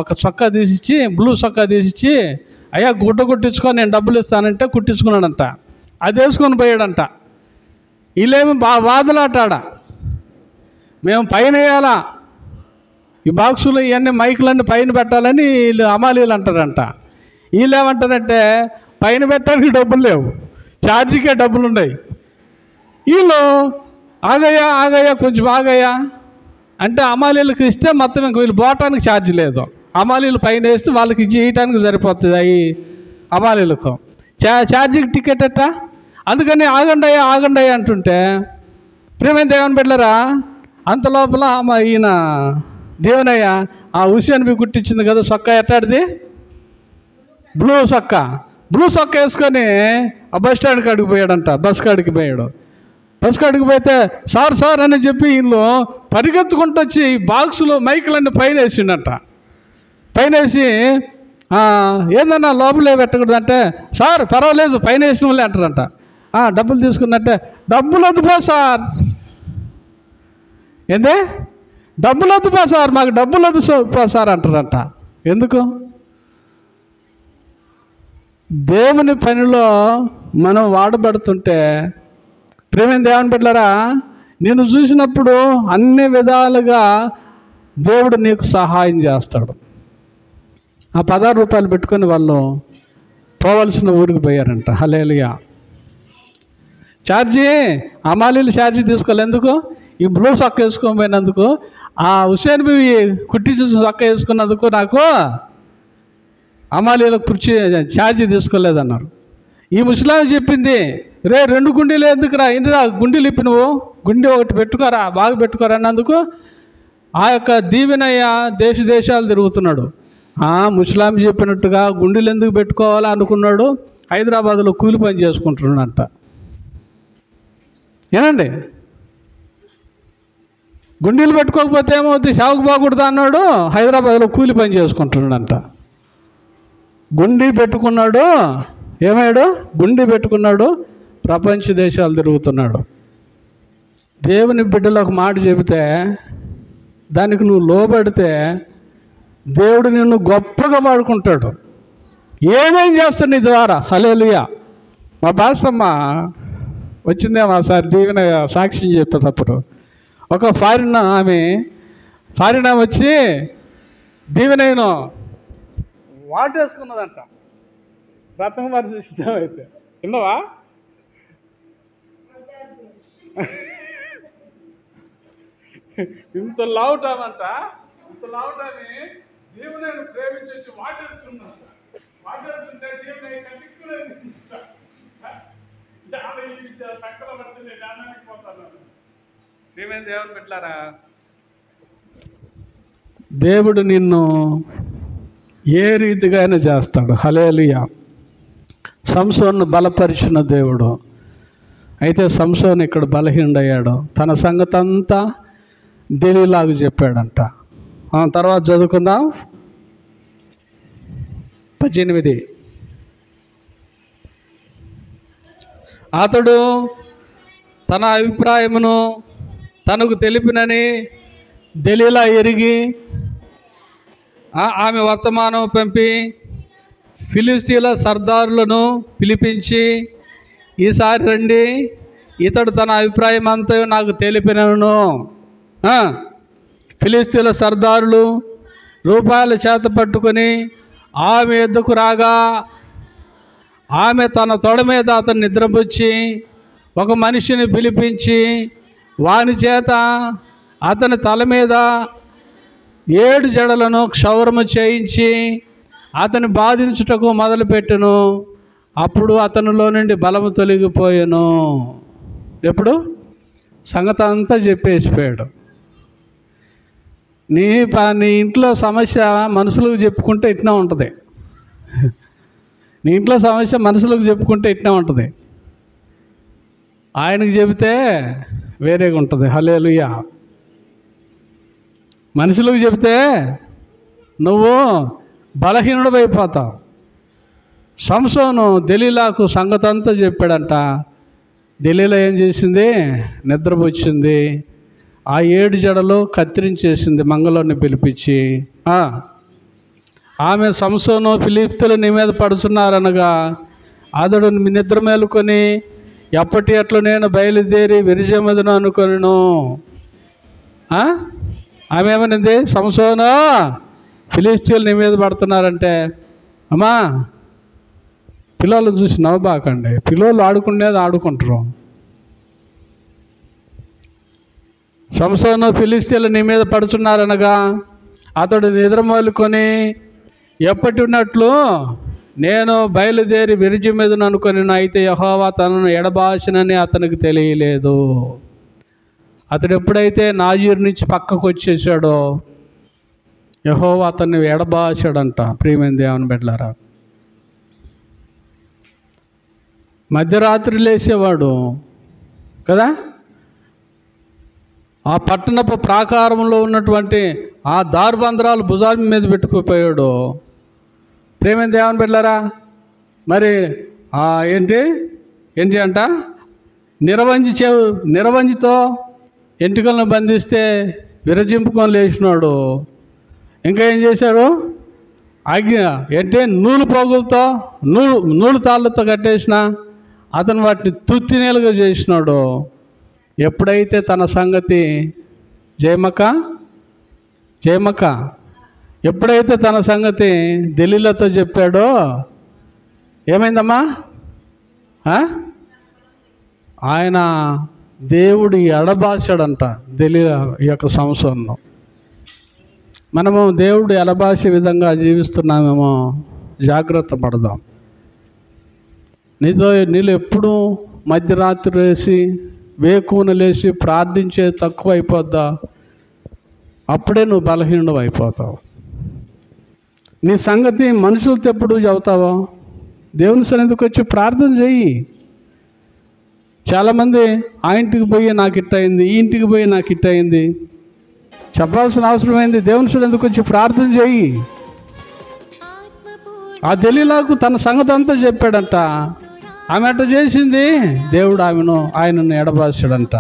ఒక చొక్కా తీసిచ్చి, బ్లూ చొక్కా తీసిచ్చి, అయ్యా గుడ్డ కుట్టించుకొని నేను డబ్బులు ఇస్తానంటే కుట్టించుకున్నాడంట. అది వేసుకొని పోయాడంట. వీళ్ళేమి వాదులాటాడ, మేము పైన వేయాలా, ఈ బాక్సులు ఇవన్నీ మైకులన్నీ పైన పెట్టాలని వీళ్ళు అమాలీలు అంటారంట. వీళ్ళు ఏమంటారంటే పైన పెట్టడానికి డబ్బులు లేవు, ఛార్జీకే డబ్బులు ఉన్నాయి. వీళ్ళు ఆగయ్యా కొంచెం ఆగయ్యా అంటే అమాలీలకు ఇస్తే మొత్తం ఇంక వీళ్ళు పోవటానికి ఛార్జ్ లేదు. అమాలీలు పైన వేస్తే వాళ్ళకి చేయటానికి సరిపోతుంది అవి అమాలీలకు. ఛార్జీకి టికెట్ ఎట్టా? అందుకని ఆగండి అంటుంటే ప్రేమైన దేవుని బిడ్డలారా, అంత లోపల ఈయన దేవునయ్య ఆ హుసేన్బి కుట్టించింది కదా సొక్క, ఎట్టాడిది బ్లూ సొక్క వేసుకొని ఆ బస్ స్టాండ్ కాడికి పోయాడంట. బస్ కాడికి పోయితే సార్ అని చెప్పి వీళ్ళు పరిగెత్తుకుంటూ వచ్చి బాక్సులు మైకులన్నీ పైన వేసిండట. పైన వేసి ఏందన్నా లోపలే పెట్టకూడదు అంటే, సార్ పర్వాలేదు పైన వేసిన వాళ్ళే అంటారంట. డబ్బులు తీసుకున్నట్టే, డబ్బులు వద్దుపా సార్, ఏందే డబ్బులు వద్దుపా సార్, మాకు డబ్బులు వద్దు సార్ అంటారంట. ఎందుకు? దేవుని పనిలో మనం వాడబడుతుంటే ప్రేమైన దేవుని బిడ్డలారా, నేను చూసినప్పుడు అన్ని విధాలుగా దేవుడు నీకు సహాయం చేస్తాడు. ఆ 16 రూపాయలు పెట్టుకొని వాళ్ళు పోవలసిన ఊరికి పోయారంట. హల్లెలూయా. Charge అమాలీలు charge తీసుకోలేందుకు? ఈ బ్లూ సొక్క వేసుకొని పోయినందుకు, ఆ హుసేన్బి కుట్టించి సొక్క వేసుకున్నందుకు నాకు అమాలీలకు కుర్చీ ఛార్జీ తీసుకోలేదన్నారు. ఈ ముసలాం చెప్పింది, 2 గుండీలు ఎందుకురా, ఇంటిరా గుండీలు ఇప్పి నువ్వు గుండీ ఒకటి పెట్టుకోరా, బాగా పెట్టుకోరా అన్నందుకు ఆ యొక్క దీవెనయ్య దేశాలు తిరుగుతున్నాడు. ముసలాం చెప్పినట్టుగా గుండీలు ఎందుకు పెట్టుకోవాలా అనుకున్నాడు. హైదరాబాద్లో కూలి పని చేసుకుంటున్నాడంట. ఏనండి, గుండీలు పెట్టుకోకపోతే ఏమవుతుంది, సాగుకు బాగుడుతా అన్నాడు. హైదరాబాద్లో కూలి పని చేసుకుంటున్నాడంట. గుండీ పెట్టుకున్నాడు, ఏమయ్యాడు? గుండీ పెట్టుకున్నాడు, ప్రపంచ దేశాలు తిరుగుతున్నాడు. దేవుని బిడ్డలు ఒక మాట చెబితే దానికి నువ్వు లోబడితే దేవుడు నిన్ను గొప్పగా వాడుకుంటాడు. ఏమేం చేస్తాడు నీ ద్వారా. హల్లెలూయా. మా పాస్టమ్మ వచ్చిందేమో సార్ దీవెన సాక్ష్యం చెప్పేటప్పుడు, ఒక ఫారిన్ ఆమె వచ్చి దీవెనను వాటేసుకున్నదంట. రత్నకుమారి సిద్ధం అయితే విన్నావా? ఇంత లావుటామంట, ఇంత లావుటాన్ని దేవుని ప్రేమించి వచ్చి వాటేసుకున్నంట. వాటేసుకుంటే దేవుని సక్కల పడితే నేను జ్ఞానానికి పోతాను. ఏమేమి దేవుని పెట్టారా? దేవుడు నిన్ను ఏ రీతిగా అయినా చేస్తాడు. హల్లెలూయా. సంసోన్ను బలపరిచిన దేవుడు. అయితే సంసోన్ ఇక్కడ బలహీనుడయ్యాడు. తన సంగతి అంతా దెలీలాగా చెప్పాడంట. తర్వాత చదువుకుందాం. 18. అతడు తన అభిప్రాయమును తనకు తెలిపినని దెలీలా ఎరిగి ఆమె వర్తమానం పంపి ఫిలిస్తీన్ల సర్దారులను పిలిపించి, ఈసారి రండి, ఇతడు తన అభిప్రాయం అంతా నాకు తెలిపినను. ఫిలిస్తీన్ల సర్దారులు రూపాయల చేత పట్టుకొని ఆమె ఎద్దుకు రాగా, ఆమె తన తొడ మీద అతను నిద్రపుచ్చి ఒక మనిషిని పిలిపించి వాని చేత అతని తల మీద 7 జడలను క్షౌరము చేయించి అతని బాధించుటకు మొదలుపెట్టెను. అప్పుడు అతనిలో నుండి బలము తొలగిపోయాను. ఎప్పుడు? సంగతి అంతా చెప్పేసిపోయాడు. నీ ఇంట్లో సమస్య మనుషులకు చెప్పుకుంటే ఇట్లా ఉంటుంది. నీ ఇంట్లో సమస్య మనుషులకు చెప్పుకుంటే ఇట్లా ఉంటుంది, ఆయనకు చెబితే వేరేగా ఉంటుంది. హల్లెలూయా. మనుషులకు చెబితే నువ్వు బలహీనుడు అయిపోతావు. సంసోను దెలీలాకు సంగతి అంతా చెప్పాడంట. దెలీలా ఏం చేసింది? నిద్రపోచ్చింది. ఆ 7 జడలు కత్తిరించేసింది మంగళోని పిలిపించి. ఆమె సంసోను ఫిలిస్తీయులు నీ మీద పడుచున్నారనగా అతడు నిద్ర మేలుకొని ఎప్పటి అట్లు నేను బయలుదేరి విరిజెమదును అనుకొనిను. ఆమె ఏమనింది, సంసోను ఫిలిష్తీయులు నీ మీద పడుతున్నారంటే, అమ్మా పిల్లలు చూసి నవ్వబాకండి, పిల్లలు ఆడుకునేది ఆడుకుంటారు. సంసోను ఫిలిష్తీయులు నీ మీద పడుతున్నారనగా అతడు నిద్ర మొదలుకొని ఎప్పటి ఉన్నట్లు నేను బయలుదేరి విరిజి మీదను అనుకొని, అయితే యెహోవా తనను ఎడబాసినని అతనికి తెలియలేదు. అతడు ఎప్పుడైతే నాజీరు నుంచి పక్కకు వచ్చేసాడో యెహోవా అతన్ని ఎడబాసాడంట. ప్రియమైన దేవుని బిడ్డలారా, మధ్యరాత్రి లేచేవాడు కదా, ఆ పట్టణపు ప్రాకారంలో ఉన్నటువంటి ఆ దారుబంధరాలు భుజాల మీద పెట్టుకుపోయాడు. ప్రేమైన దేవుని బిడ్డలారా, మరి ఏంటి అంట, నిరవంజితో ఎంటికలను బంధిస్తే విరజింపుకొని లేచినాడు. ఇంకా ఏం చేశాడు, నూలు పోగులతో నూలు తాళ్ళతో కట్టేసిన అతను వాటిని తుత్తినేలుగా చేసినాడు. ఎప్పుడైతే తన సంగతి జయమక ఎప్పుడైతే తన సంగతి దెలీలాతో చెప్పాడో ఏమైందమ్మా, ఆయన దేవుడు ఎడబాసాడంట దెలీలా యొక్క సంసోను. మనము దేవుడు ఎడబాసే విధంగా జీవిస్తున్నామేమో జాగ్రత్త పడదాం. నీళ్ళు ఎప్పుడు మధ్యరాత్రి వేసి వేకువను లేచి ప్రార్థించే తక్కువ అయిపోద్దా, అప్పుడే నువ్వు బలహీనుడు అయిపోతావు. నీ సంగతి మనుషులతో ఎప్పుడు చెబుతావో దేవుని సన్నిధికి వచ్చి ప్రార్థన చెయ్యి. చాలామంది ఆ ఇంటికి పోయి నాకు ఇట్టయింది, ఈ ఇంటికి పోయి నాకు ఇట్టయింది చెప్పాల్సిన అవసరమైంది. దేవుని సన్నిధికి వచ్చి ప్రార్థన చెయ్యి. ఆ దెలీలాకు తన సంగతి అంతా చెప్పాడంట. ఆమె అట్ట చేసింది, దేవుడు ఆయనను ఎడబాసాడంట.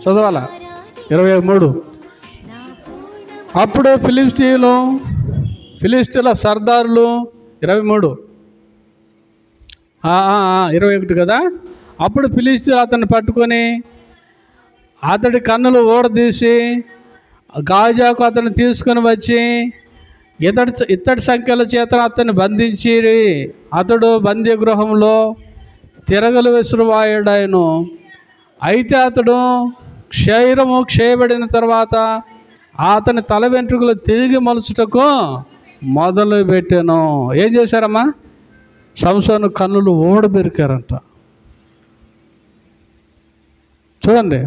చదవాలా 23. అప్పుడు ఫిలిష్తీయుల సర్దారులు 23 21 కదా. అప్పుడు ఫిలిష్తీయులు అతన్ని పట్టుకొని అతడి కన్నులు ఊడదీసి గాజాకు అతన్ని తీసుకొని వచ్చి ఇత్తడి సంఖ్యల చేత అతన్ని బంధించి అతడు బందీ గృహంలో తిరగలు విసురువాడాయను. అయితే అతడు క్షయబడిన తర్వాత అతని తల వెంట్రుకలు తిరిగి మలుచుటకు మొదలు పెట్టాను. ఏం చేశారమ్మా, సంసోను కన్నులు ఓడబెరికారంట. చూడండి,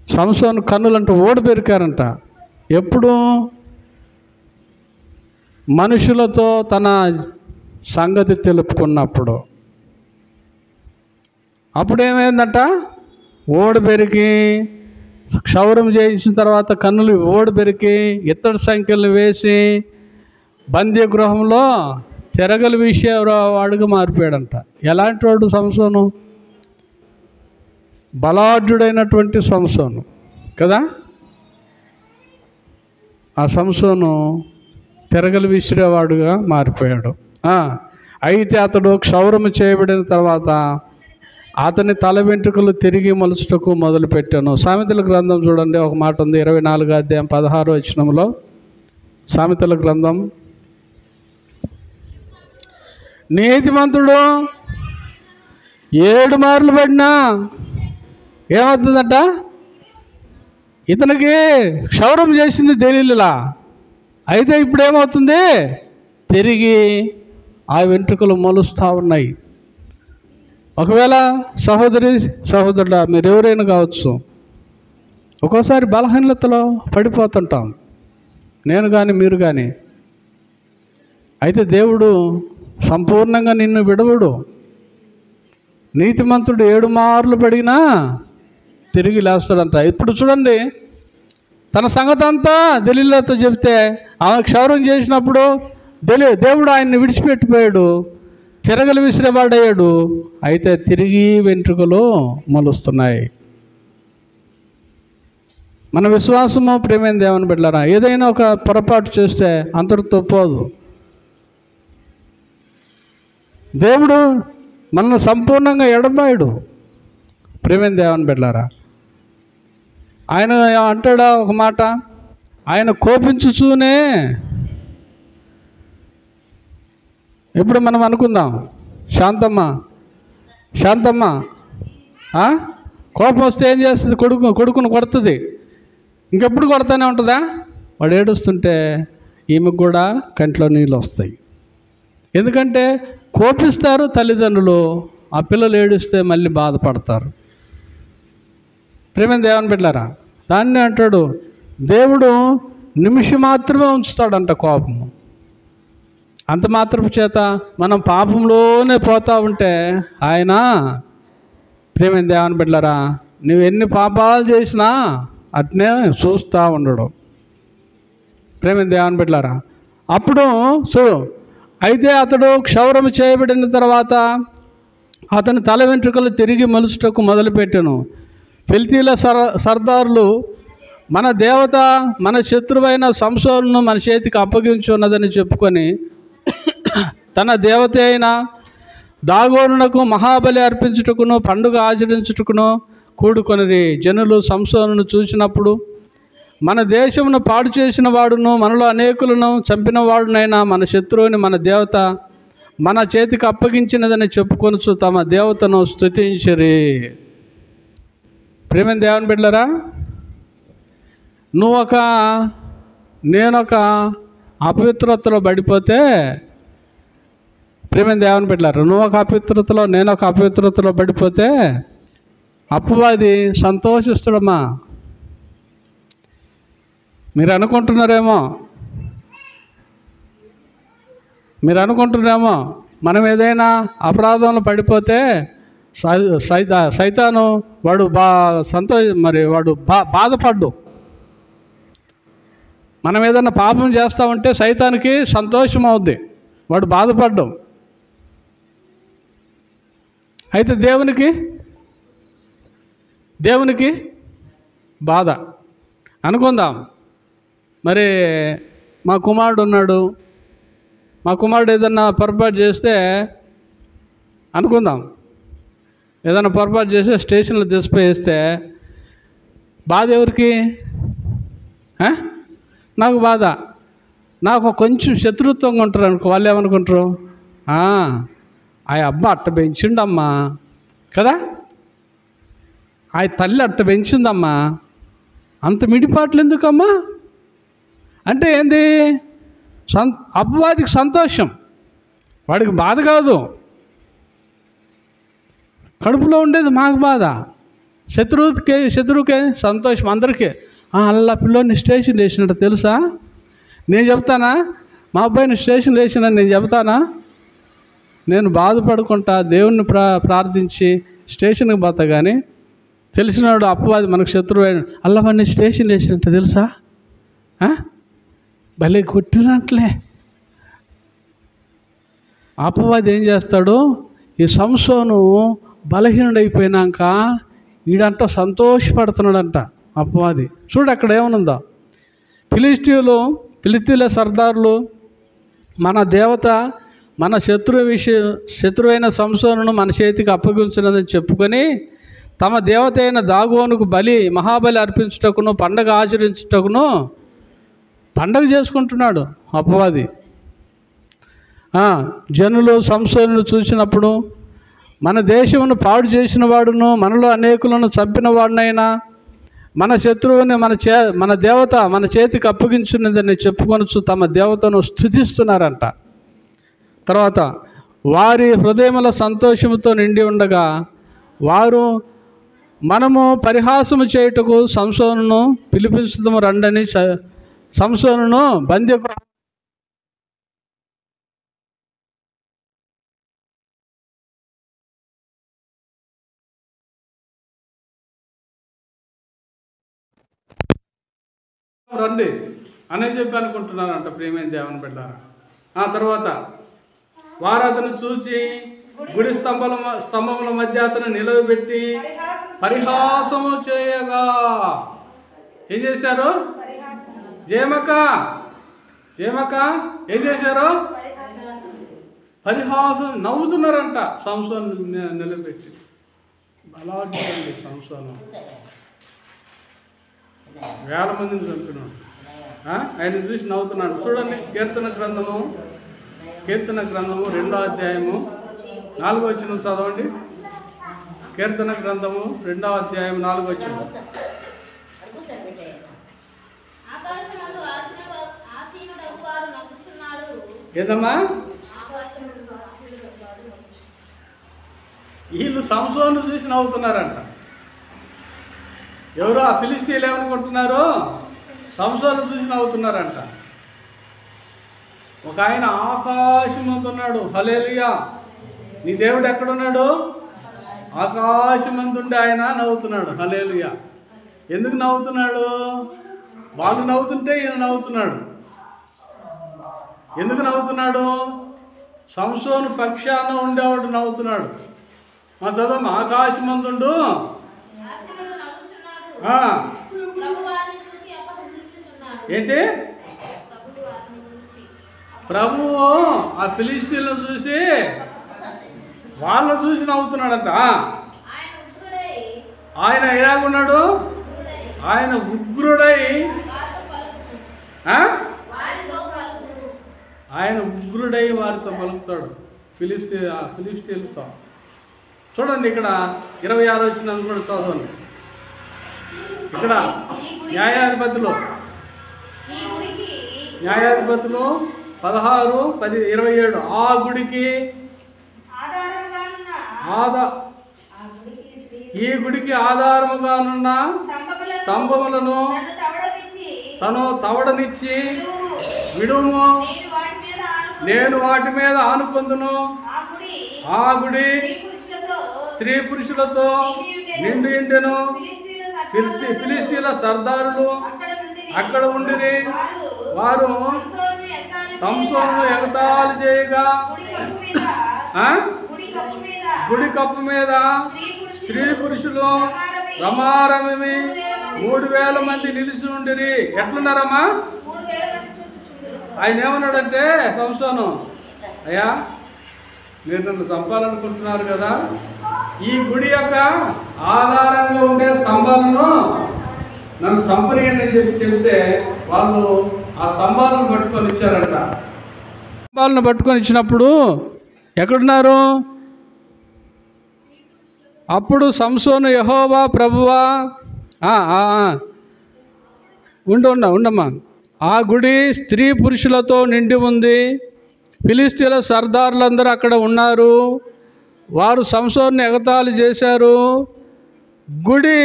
సంసోను కన్నులంటూ ఓడబెరికారంట. ఎప్పుడు మనుషులతో తన సంగతి తెలుపుకున్నప్పుడు. అప్పుడేమైందంట, ఓడబెరికి క్షౌరం చేయించిన తర్వాత కన్నులు ఓడబెరికి ఇత్తడి సంఖ్యలు వేసి బందీ గృహంలో తిరగలు వాడుగా మారిపోయాడంట. ఎలాంటి వాడు సంసోను, బలాఢ్యుడైనటువంటి సంసోను కదా. ఆ సంసోను తిరగలు విసిరేవాడుగా మారిపోయాడు. అయితే అతడు క్షౌరము చేయబడిన తర్వాత అతని తల వెంట్రుకలు తిరిగి మలుచుటకు మొదలుపెట్టాను. సామెతల గ్రంథం చూడండి, ఒక మాట ఉంది, 24 అధ్యాయం 16 వచనంలో. సామెతల గ్రంథం, నీతిమంతుడు 7 మార్లు పడినా ఏమవుతుందట, ఇతనికి క్షౌరం చేసింది దెలీలా. అయితే ఇప్పుడు ఏమవుతుంది, తిరిగి ఆ వెంట్రుకలు మొలుస్తూ ఉన్నాయి. ఒకవేళ సహోదరుడా మీరు ఎవరైనా కావచ్చు, ఒక్కోసారి బలహీనతలో పడిపోతుంటాం, నేను కానీ మీరు కానీ. అయితే దేవుడు సంపూర్ణంగా నిన్ను విడవడు. నీతిమంతుడు 7 మార్లు పడినా తిరిగి లేస్తాడంట. ఇప్పుడు చూడండి, తన సంగతి అంతా దెలీలాతో చెప్తే ఆమె క్షౌరం చేసినప్పుడు దేవుడు ఆయన్ని విడిచిపెట్టిపోయాడు, తిరగలు విసిరేవాడయ్యాడు. అయితే తిరిగి వెంట్రుకలు మొలుస్తున్నాయి. మన విశ్వాసము ప్రేమైన దేవుని బిడ్డలారా, ఏదైనా ఒక పొరపాటు చేస్తే అంతటితో పోదు. దేవుడు మనల్ని సంపూర్ణంగా ఎడబాయడు. ప్రేమైన దేవుని బిడ్డలారా, ఆయన అంటాడా ఒక మాట, ఆయన కోపించుచూనే, ఇప్పుడు మనం అనుకుందాం, శాంతమ్మ కోపం వస్తే ఏం చేస్తుంది? కొడుకును కొడుతుంది. ఇంకెప్పుడు కొడతానే ఉంటుందా? వాడు ఏడుస్తుంటే ఈమెకు కూడా కంట్లో నీళ్ళు వస్తాయి. ఎందుకంటే కోపిస్తారు తల్లిదండ్రులు, ఆ పిల్లలు ఏడుస్తే మళ్ళీ బాధపడతారు. ప్రేమ దేవుని బిడ్డలారా, దాన్ని అంటాడు దేవుడు నిమిషం మాత్రమే ఉంచుతాడంట కోపము. అంత మాత్రపు చేత మనం పాపంలోనే పోతూ ఉంటే ఆయన, ప్రేమ దేవుని బిడ్డలారా, నువ్వు ఎన్ని పాపాలు చేసినా అట్నే చూస్తూ ఉండడు. ప్రేమ దేవుని బిడ్డలారా, అప్పుడు చూడు, అయితే అతడు క్షౌరము చేయబడిన తర్వాత అతని తల వెంట్రుకలు తిరిగి మలుచుటకు మొదలుపెట్టెను. ఫిలిష్తీయుల సర్దారులు మన దేవత మన శత్రువైన సంసోనును మన చేతికి అప్పగించున్నదని చెప్పుకొని తన దేవత అయిన దాగోనునకు మహాబలి అర్పించుటకును పండుగ ఆచరించుటకును కూడుకొనిరి. జనులు సంసోనును చూసినప్పుడు, మన దేశమును పాడు చేసిన వాడును మనలో అనేకులను చంపిన వాడునైనా మన శత్రువుని మన దేవత మన చేతికి అప్పగించినదని చెప్పుకొనుచు తమ దేవతను స్తుతించిరి. ప్రేమ దేవుని బిడ్డలారా, నేనొక అపవిత్రతలో పడిపోతే, ప్రేమ దేవుని బిడ్డలారా, నువ్వు ఒక అపవిత్రతలో నేనొక అపవిత్రతలో పడిపోతే అపవాది సంతోషిస్తాడమ్మా. మీరు అనుకుంటున్నారేమో మనం ఏదైనా అపరాధంలో పడిపోతే సైతాను వాడు వాడు బాధపడ్డు. మనం ఏదైనా పాపం చేస్తూ ఉంటే సైతానికి సంతోషం అవుద్ది, వాడు బాధపడ్డు. అయితే దేవునికి బాధ. అనుకుందాం, మరి మా కుమారుడు ఉన్నాడు, మా కుమారుడు ఏదన్నా పొరపాటు చేస్తే అనుకుందాం, ఏదైనా పొరపాటు చేస్తే స్టేషన్లో తీసిపోయేస్తే బాధ ఎవరికి? నాకు బాధ. నాకు కొంచెం శత్రుత్వంగా ఉంటారు అనుకో, వాళ్ళు ఏమనుకుంటారు? ఆ అబ్బా అట్ట పెంచిండమ్మా కదా, ఆ తల్లి అట్ట పెంచిందమ్మా, అంత మిడిపాట్లు ఎందుకమ్మా అంటే ఏంది? అపవాదికి సంతోషం, వాడికి బాధ కాదు. కడుపులో ఉండేది మాకు బాధ, శత్రువుకే సంతోషం. అందరికీ అల్లా పిల్లోని స్టేషన్ వేసినట్టు తెలుసా? నేను చెప్తానా? మా అబ్బాయిని స్టేషన్ వేసిన నేను చెప్తానా? నేను బాధపడుకుంటా దేవుణ్ణి ప్రార్థించి స్టేషన్కి పోతా. కానీ తెలిసినాడు అపవాది మనకు శత్రువు అల్లా వాడిని స్టేషన్ వేసినట్టు తెలుసా? భలే కొట్టినట్లే. అపవాది ఏం చేస్తాడు? ఈ సంసోను బలహీనుడైపోయినాక వీడంట సంతోషపడుతున్నాడంట అపవాది. చూడు అక్కడ ఏమనుందో, ఫిలిష్తీయుల సర్దారులు మన దేవత మన శత్రువైన సంసోనును మన చేతికి అప్పగించినదని చెప్పుకొని తమ దేవత అయిన దాగోనుకు మహాబలి అర్పించుటకును పండగ ఆచరించుటకును పండగ చేసుకుంటున్నాడు అపవాది. జనులు సంసోనును చూసినప్పుడు, మన దేశమును పాడు చేసిన వాడును మనలో అనేకులను చంపిన వాడినైనా మన శత్రువుని మన దేవత మన చేతికి అప్పగించున్నదని చెప్పుకొనొచ్చు తమ దేవతను స్తుతిస్తున్నారంట. తర్వాత వారి హృదయముల సంతోషముతో నిండి ఉండగా మనము పరిహాసము చేయుటకు సంసోనును పిలిపించుదాము రండని సంసోనును బందీకు రండి అని చెప్పి అనుకుంటున్నారంట ప్రియమైన దేవుని బిడ్డలారా. ఆ తర్వాత వారు అతను చూచి గుడి స్తంభముల మధ్య అతను నిలవబెట్టి పరిహాసము చేయగా ఏం చేశారు? జయమక్క ఏం చేశారు? పరిహాసం నవ్వుతున్నారంట సంసోను నిలబెట్టి. అలా చూడండి సంసోను. వేల మందిని చంపినాడు. ఆయన చూసి నవ్వుతున్నాడు. చూడండి, కీర్తన గ్రంథము 2వ అధ్యాయము 4వ వచనం చదవండి. కీర్తన గ్రంథము 2వ అధ్యాయం 4వ వచనం. ఏదమ్మా? వీళ్ళు సంసోను చూసి నవ్వుతున్నారంట. ఎవరో ఆ ఫిలిష్తీయులు ఏమనుకుంటున్నారు? సంసోను చూసి నవ్వుతున్నారంట. ఒక ఆయన ఆకాశం అందున్నాడు. హల్లెలూయా! నీ దేవుడు ఎక్కడున్నాడు? ఆకాశమందుండి ఆయన నవ్వుతున్నాడు. హల్లెలూయా! ఎందుకు నవ్వుతున్నాడు? వాళ్ళు నవ్వుతుంటే ఈయన నవ్వుతున్నాడు. ఎందుకు నవ్వుతున్నాడు? సంసోను పక్షాన ఉండేవాడు నవ్వుతున్నాడు. మా చదవం, ఆకాశమందుండు ఏంటి? ప్రభువు ఆ ఫిలిష్తీయులను చూసి వాళ్ళని చూసి నవ్వుతున్నాడంట. ఆయన ఎలాగున్నాడు? ఆయన ఉగ్రుడై వారితో పలుకుతాడు. ఫిలిష్తీయులతో. చూడండి, ఇక్కడ 26 వచ్చిన కూడా చదవండి. ఇక్కడ న్యాయాధిపతులు 16, 10, 27. ఆ గుడికి ఈ గుడికి ఆధారముగానున్న స్తంభములను తను తవడనిచ్చి విడుము, నేను వాటి మీద ఆనుకొందును. ఆ గుడి స్త్రీ పురుషులతో నిండి ఉండెను. ఫిలిష్తీయుల సర్దారులు అక్కడ ఉండిరి. వారు సంసోను ఎగతాళి చేయగా గుడి కప్పు మీద స్త్రీ పురుషులు రమారమి 3000 మంది నిలిచి ఉండిరి. ఎట్లున్నారమ్మా? ఆయన ఏమన్నాడంటే, సంసోను, అయ్యా మీరు నన్ను చంపాలనుకుంటున్నారు కదా, ఈ గుడి యొక్క ఆధారంగా ఉండే స్తంభాలను నన్ను చంపనీయండి అని చెప్తే వాళ్ళు ఆ స్తంభాలను పట్టుకొని ఇచ్చారంట. స్తంభాలను పట్టుకొని ఇచ్చినప్పుడు ఎక్కడున్నారు? అప్పుడు సంసోను, యెహోవా ప్రభువా, ఉండమ్మా, ఆ గుడి స్త్రీ పురుషులతో నిండి ఉంది. ఫిలిష్తీయుల సర్దారులందరూ అక్కడ ఉన్నారు. వారు సంసోనుని ఎగతాళి చేశారు. గుడి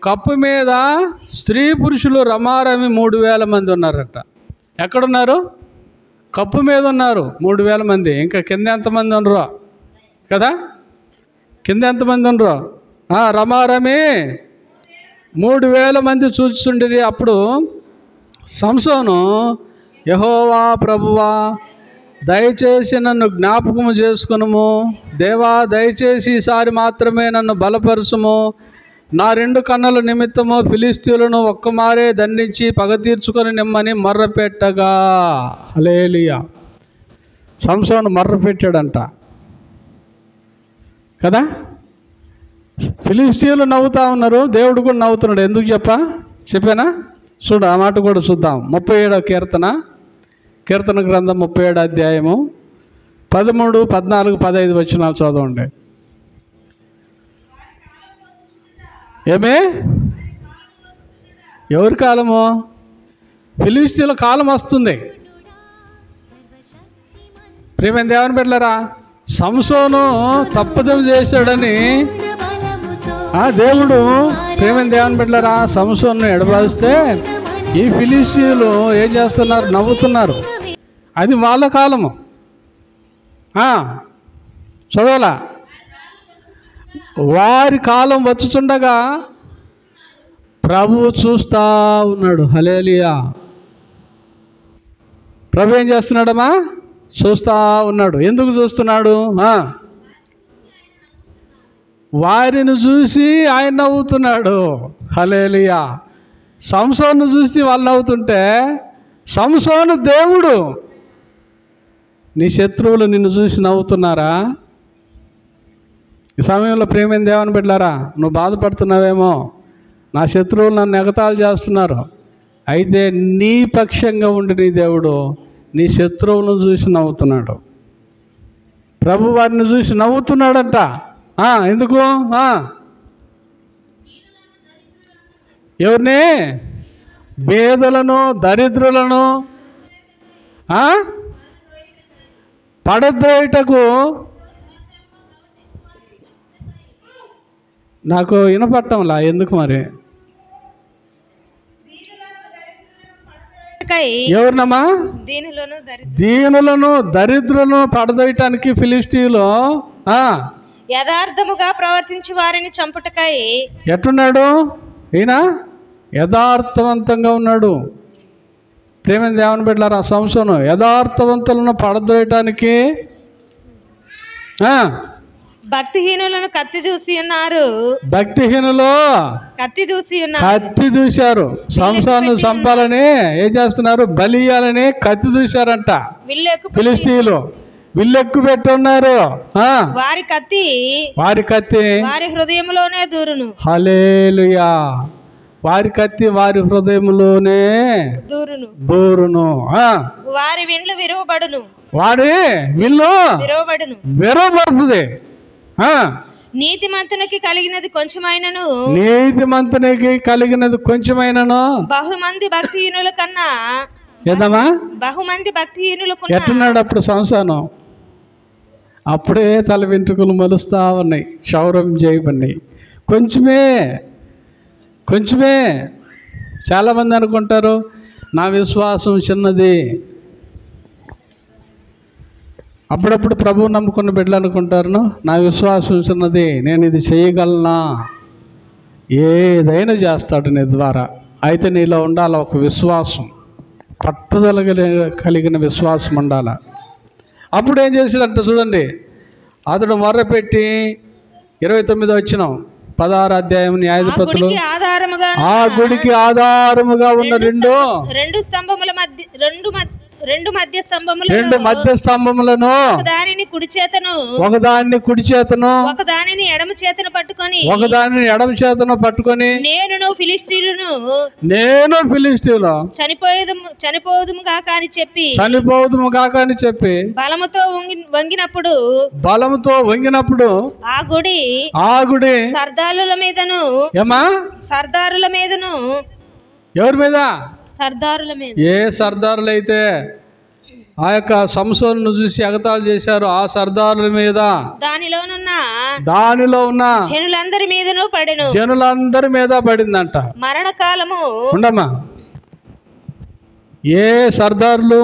కప్పు మీద స్త్రీ పురుషులు రమారమి 3000 మంది ఉన్నారట. ఎక్కడున్నారు? కప్పు మీద ఉన్నారు 3000 మంది. ఇంకా కింద ఎంతమంది ఉండరు కదా? కింద ఎంతమంది ఉండరు? రమారమి 3000 మంది చూస్తుండేది. అప్పుడు సంసోను, యెహోవా ప్రభువా, దయచేసి నన్ను జ్ఞాపకము చేసుకునుము. దేవా, దయచేసి ఈసారి మాత్రమే నన్ను బలపరుచుము. నా 2 కన్నుల నిమిత్తము ఫిలిష్తీయులను ఒక్కమారే దండించి పగ తీర్చుకొని నిమ్మని మర్రపెట్టగా. హల్లెలూయా! సంసోను మర్రపెట్టాడంట కదా. ఫిలిష్తీయులు నవ్వుతా ఉన్నారు, దేవుడు కూడా నవ్వుతున్నాడు. ఎందుకు చెప్పానా? చూడు, ఆ మాట కూడా చూద్దాం. 37వ కీర్తన గ్రంథం 37వ అధ్యాయము 13, 14, 15 వచనాలు చదవండి. ఏమే? ఎవరి కాలము? ఫిలిష్తీయుల కాలం వస్తుంది. ప్రియమైన దేవుని బిడ్డలారా, సంసోను తప్పుదం చేశాడని దేవుడు, ప్రియమైన దేవుని బిడ్డలారా, సంసోను ఎడబాస్తే ఈ ఫిలిష్తీయులు ఏం చేస్తున్నారు? నవ్వుతున్నారు. అది వాళ్ళ కాలము. చదవాలా? వారి కాలం వచ్చుచుండగా ప్రభువు చూస్తూ ఉన్నాడు. హల్లెలూయా! ప్రభు ఏం చేస్తున్నాడమ్మా? చూస్తూ ఉన్నాడు. ఎందుకు చూస్తున్నాడు? వారిని చూసి ఆయన నవ్వుతున్నాడు. హల్లెలూయా! సంసోను చూసి వాళ్ళు నవ్వుతుంటే, సంసోను దేవుడు. నీ శత్రువులు నిన్ను చూసి నవ్వుతున్నారా? ఈ సమయంలో ప్రేమైన దేవుని బిడ్డలారా, నువ్వు బాధపడుతున్నావేమో, నా శత్రువులు నన్ను ఎగతాళి చేస్తున్నారు. అయితే నీ పక్షంగా ఉండి నీ దేవుడు నీ శత్రువులను చూసి నవ్వుతున్నాడు. ప్రభు వారిని చూసి నవ్వుతున్నాడంట. ఎందుకు? ఎవరిని? పేదలను, దరిద్రులను పడద్రోయుటకు. నాకు వినపట్టంలా ఎందుకు మరి? ఎవరినమ్మా? దీనులను దరిద్రులను పడదోయటానికి ఫిలిష్తీయులు యథార్థముగా ప్రవర్తించి వారిని చంపుటకై. ఎట్టున్నాడు ఈయన? యథార్థవంతంగా ఉన్నాడు. ప్రేమ దేవుని బిడ్డలారా, సంసోను యథార్థవంతులను పడదోయటానికి భక్తిహీనులను కత్తి దూసి ఉన్నారు. భక్తిహీనులు కత్తి దూశారు. సంసోను చంపాలని ఏం చేస్తున్నారు? బలి ఇయ్యాలని కత్తి దూశారంట ఫిలిష్తీయులు. విల్లెక్కు పెట్టున్నారు. వారి కత్తి వారి హృదయంలోనే దూరును. హల్లెలూయా. వారి కత్తి వారి హృదయంలోనే దూరును. వారి విల్లు విరవబడును. వారి విల్లు విరవబడుతుంది. నీతిమంతునికి కలిగినది కొంచెమైనను బహుమంది భక్తిహీనుల కన్నా. ఏదమ్మా? బహుమంది భక్తిహీనులు. ఎట్టున్నాడు అప్పుడు సంసారం? అప్పుడే తల వెంట్రుకలు మలుస్తా ఉన్నాయి, క్షౌరం చేయబడినాయి. కొంచెమే. చాలామంది అనుకుంటారు నా విశ్వాసం చిన్నది. అప్పుడప్పుడు ప్రభువు నమ్ముకున్న బిడ్డలు అనుకుంటారు నా విశ్వాసం చిన్నది, నేను ఇది చేయగలనా? ఏదైనా చేస్తాడు నీ ద్వారా. అయితే నీలో ఉండాలి ఒక విశ్వాసం, పట్టుదల కలిగిన విశ్వాసం ఉండాలి. అప్పుడు ఏం చేశాడంట చూడండి. అతడు మొర్రపెట్టి 29 వచ్చినాం 16 అధ్యాయం న్యాయాధిపతులు. ఆ గుడికి ఆధారముగా ఉన్న రెండు స్తంభముల రెండు మధ్య స్తంభములను ఒకదానిని కుడి చేతను ఒకదానిని ఎడమ చేతను పట్టుకొని నేను ఫిలిష్తీయులు చనిపోదుము కాక అని చెప్పి బలముతో వంగినప్పుడు ఆ గుడి సర్దారుల మీదను ఎవరి మీద? సర్దారుల మీద. ఏ సర్దారులైతే ఆ యొక్క సంసోనును చూసి ఎగతాళి చేశారు, ఆ సర్దారుల మీద, దానిలో ఉన్న జనులందరి మీద పడిందంట మరణకాలము. ఉండమ్మా. ఏ సర్దారులు,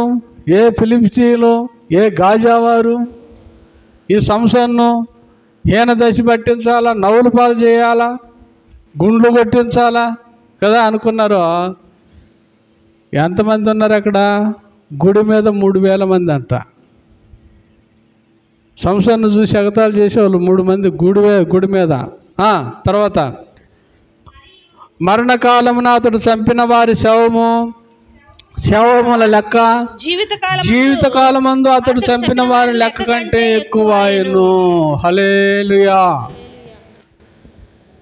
ఏ ఫిలిష్తీయులు, ఏ గాజావారు ఈ సంసోనును హీన దశ పట్టించాలా, నవ్వులు పాలు చేయాలా, గుండ్లు కొట్టించాలా కదా అనుకున్నారు. ఎంతమంది ఉన్నారు అక్కడ? గుడి మీద 3000 మంది అంట. సంసోను చూసి ఎగతాళి చేసేవాళ్ళు 3 మంది గుడి మీద. తర్వాత మరణకాలమున అతడు చంపిన వారి శవముల లెక్క జీవితకాలమందు అతడు చంపిన వారి లెక్క కంటే ఎక్కువ ఆయను. హల్లెలూయా.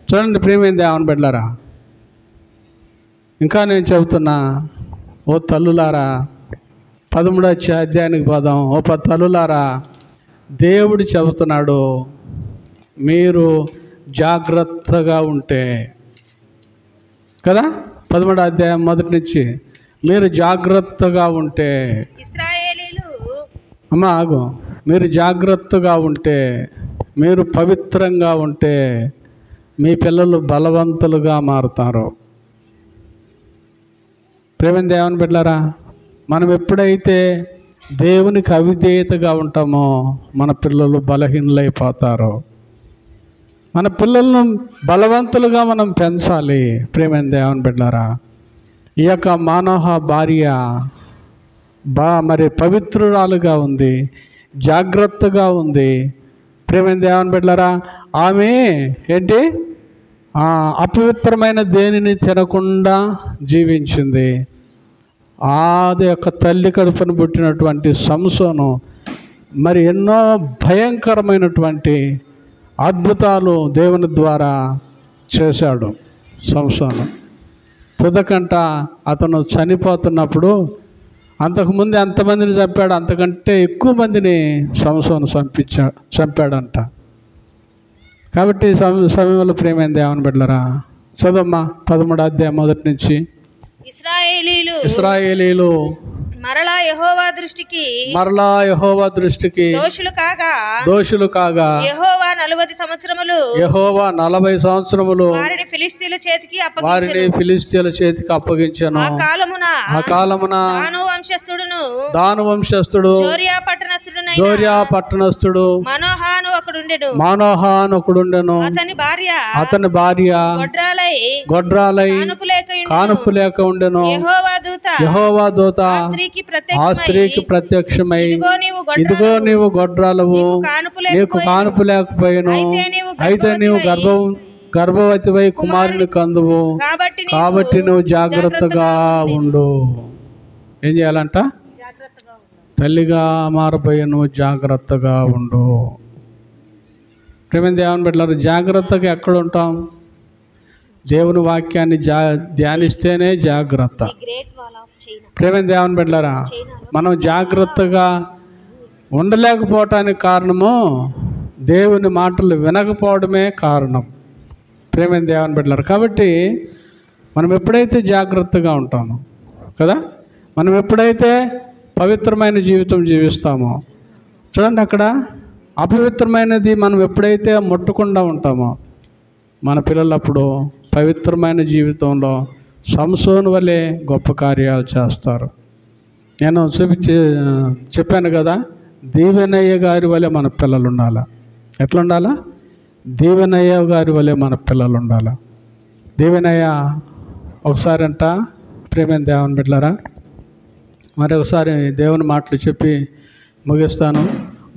చూడండి ప్రియమైన దేవుని బిడ్డలారా, ఇంకా నేను చెబుతున్నా. ఓ తల్లులారా, 13వ అధ్యాయానికి పోదాం. ఓ తల్లులారా, దేవుడు చెబుతున్నాడు మీరు జాగ్రత్తగా ఉంటే కదా. 13వ అధ్యాయం మొదటి నుంచి మీరు జాగ్రత్తగా ఉంటే. అమ్మా ఆగు. మీరు జాగ్రత్తగా ఉంటే, మీరు పవిత్రంగా ఉంటే మీ పిల్లలు బలవంతులుగా మారుతారు. ప్రేమ దేవుని బిడ్డలారా, మనం ఎప్పుడైతే దేవునికి అవిధేయతగా ఉంటామో మన పిల్లలు బలహీనులైపోతారు. మన పిల్లలను బలవంతులుగా మనం పెంచాలి. ప్రేమ దేవుని బిడ్డలారా, ఈ యొక్క మానవ భార్య మరి పవిత్రురాలుగా ఉంది, జాగ్రత్తగా ఉంది. ప్రేమ దేవుని బిడ్డలారా, ఆమె ఏంటి అపవిత్రమైన దేనిని తినకుండా జీవించింది. ఆది యొక్క తల్లి కడుపును పుట్టినటువంటి సంసోను మరి ఎన్నో భయంకరమైనటువంటి అద్భుతాలు దేవుని ద్వారా చేశాడు. సంసోను. తుదకంట అతను చనిపోతున్నప్పుడు అంతకుముందు ఎంతమందిని చంపాడు, అంతకంటే ఎక్కువ మందిని సంసోను చంపాడంట. కాబట్టి సమయంలో ప్రేమైంది దేవుని బిడ్డలారా, చదవమ్మా 13వ అధ్యాయం మొదటి నుంచి. ఇశ్రాయేలీలు మరలా యెహోవా దృష్టికి దోషులు కాగా యెహోవా 40 సంవత్సరములు వారిని ఫిలిష్తీయుల చేతికి అప్పగించెను. ఆ కాలమున దాను వంశస్థుడు జోరియా పట్టణస్థుడు మనోహాను ఒకడుండెను. అతని భార్య గొడ్రాలై కానుపు లేక ఉండెను. యెహోవా దూత ఆ స్త్రీకి ప్రత్యక్షమై, ఇదిగో నీవు గొడ్రాలవు, నీకు కానుపు లేకపోయాను, అయితే నీవు గర్భవతివై కుమారుని కందువు, కాబట్టి నువ్వు జాగ్రత్తగా ఉండు. ఏం చేయాలంట? తల్లిగా మారబోయే నువ్వు జాగ్రత్తగా ఉండు. ప్రేమ దేవుని బిడ్డలారా, జాగ్రత్తగా ఎక్కడ ఉంటాం? దేవుని వాక్యాన్ని ధ్యానిస్తేనే జాగ్రత్త. ప్రేమ దేవుని బిడ్డలారా, మనం జాగ్రత్తగా ఉండలేకపోవటానికి కారణము దేవుని మాటలు వినకపోవడమే కారణం. ప్రేమ దేవుని బిడ్డలారా, కాబట్టి మనం ఎప్పుడైతే జాగ్రత్తగా ఉంటామో కదా, మనం ఎప్పుడైతే పవిత్రమైన జీవితం జీవిస్తామో, చూడండి అక్కడ అపవిత్రమైనది మనం ఎప్పుడైతే ముట్టకుండా ఉంటామో, మన పిల్లలు అప్పుడు పవిత్రమైన జీవితంలో సంసోను వలె గొప్ప కార్యాలు చేస్తారు. నేను చెప్పాను కదా, దీవెనయ్య గారి వలె మన పిల్లలు ఉండాలా. ఎట్లా ఉండాలా? దీవెనయ్య గారి వలె మన పిల్లలు ఉండాలా. దీవెనయ్య ఒకసారి అంట, ప్రేమైన దేవుని బిడ్డలారా, మరి ఒకసారి దేవుని మాటలు చెప్పి ముగిస్తాను.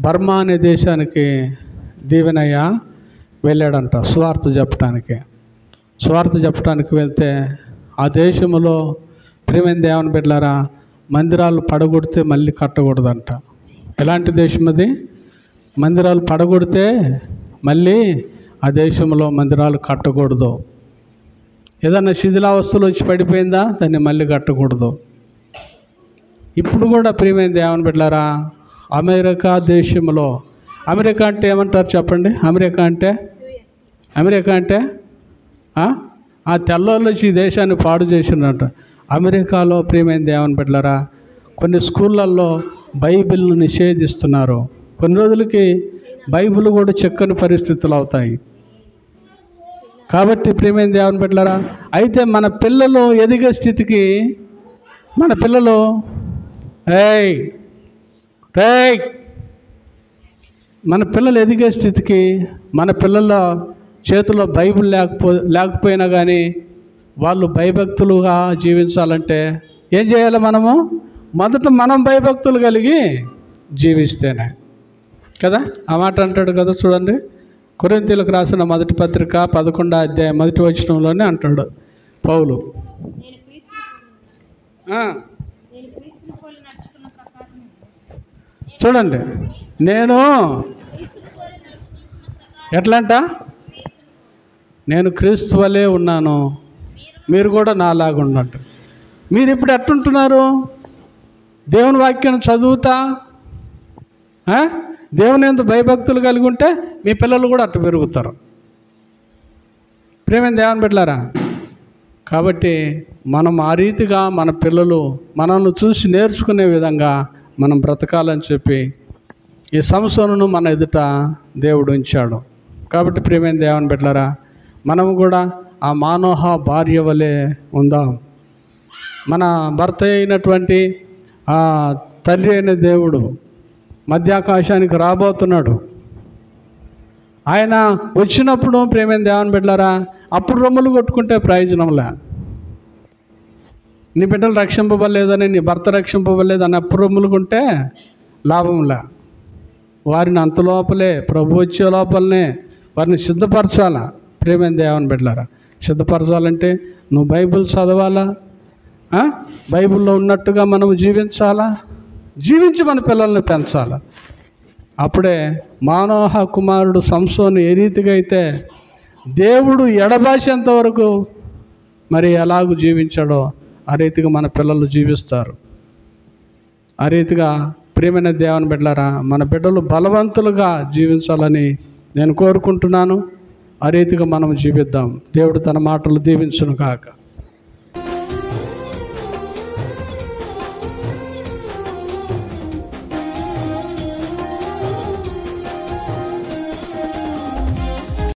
బర్మా అనే దేశానికి దీవెనయ్య వెళ్ళాడంట సువార్త చెప్పడానికి వెళ్తే, ఆ దేశంలో ప్రేమైన దేవుని బిడ్డలారా, మందిరాలు పడగొడితే మళ్ళీ కట్టకూడదంట. ఎలాంటి దేశం అది? మందిరాలు పడగొడితే మళ్ళీ ఆ దేశంలో మందిరాలు కట్టకూడదు. ఏదన్నా శిథిలావస్థలు వచ్చి పడిపోయిందా, దాన్ని మళ్ళీ కట్టకూడదు. ఇప్పుడు కూడా ప్రియమైన దేవుని బిడ్డలారా, అమెరికా దేశంలో, అమెరికా అంటే ఏమంటారు చెప్పండి? అమెరికా అంటే ఆ తెల్లోళ్ళు వచ్చి ఈ దేశాన్ని పాడు చేసినట్ట. అమెరికాలో ప్రియమైన దేవుని బిడ్డలారా, కొన్ని స్కూళ్ళల్లో బైబిల్ను నిషేధిస్తున్నారు. కొన్ని రోజులకి బైబిల్ కూడా చెక్కని పరిస్థితులు అవుతాయి. కాబట్టి ప్రియమైన దేవుని బిడ్డలారా, అయితే మన పిల్లలు ఎదిగే స్థితికి, మన పిల్లలు మన పిల్లలు ఎదిగే స్థితికి, మన పిల్లల చేతిలో బైబిల్ లేకపోయినా కానీ వాళ్ళు భయభక్తులుగా జీవించాలంటే ఏం చేయాలి? మొదట మనం భయభక్తులు కలిగి జీవిస్తేనే కదా. ఆ మాట అంటాడు కదా, చూడండి, కొరింథీయులకు రాసిన మొదటి పత్రిక 11వ అధ్యాయం 1వ వచనంలోనే అంటాడు పౌలు. చూడండి, నేను ఎట్లంట, నేను క్రీస్తు వలే ఉన్నాను, మీరు కూడా నాలాగా ఉన్నట్టు. మీరు ఇప్పుడు ఎట్టుంటున్నారు? దేవుని వాక్యాన్ని చదువుతా దేవుని ఎంత భయభక్తులు కలిగి ఉంటే మీ పిల్లలు కూడా అట్టు పెరుగుతారు. ప్రేమైన దేవుని బిడ్డలారా, కాబట్టి మనం ఆ రీతిగా మన పిల్లలు మనల్ని చూసి నేర్చుకునే విధంగా మనం బ్రతకాలని చెప్పి ఈ సంసోనును మన ఎదుట దేవుడు ఉంచాడు. కాబట్టి ప్రియమైన దేవుని బిడ్డలారా, మనము కూడా ఆ మానోహ భార్య వలె ఉందాం. మన భర్త అయినటువంటి ఆ తండ్రి అయిన దేవుడు మధ్యాకాశానికి రాబోతున్నాడు. ఆయన వచ్చినప్పుడు ప్రియమైన దేవుని బిడ్డలారా, అప్పుడు రొమ్ములు కొట్టుకుంటే ప్రయోజనంలే. నీ బిడ్డలు రక్షింపబడలేదని, నీ భర్త రక్షింపబడలేదని అప్పుడు రొమ్ములు కొంటే లాభంలే. వారిని అంత లోపలే, ప్రభు వచ్చే లోపలనే వారిని సిద్ధపరచాలా. ప్రియమైన దేవుని బిడ్డలారా, సిద్ధపరచాలంటే నువ్వు బైబిల్ చదవాలా, బైబిల్లో ఉన్నట్టుగా మనం జీవించాలా, జీవించి మన పిల్లల్ని పెంచాలా. అప్పుడే మానోహ కుమారుడు సంసోను ఏ రీతిగా అయితే దేవుడు ఎడబాసేంత వరకు మరి ఎలాగూ జీవించాడో ఆ రీతిగా మన పిల్లలు జీవిస్తారు. ఆ రీతిగా ప్రియమైన దేవుని బిడ్డలారా, మన బిడ్డలు బలవంతులుగా జీవించాలని నేను కోరుకుంటున్నాను. ఆ రీతిగా మనం జీవిద్దాం. దేవుడు తన మాటలు దీవించును కాక.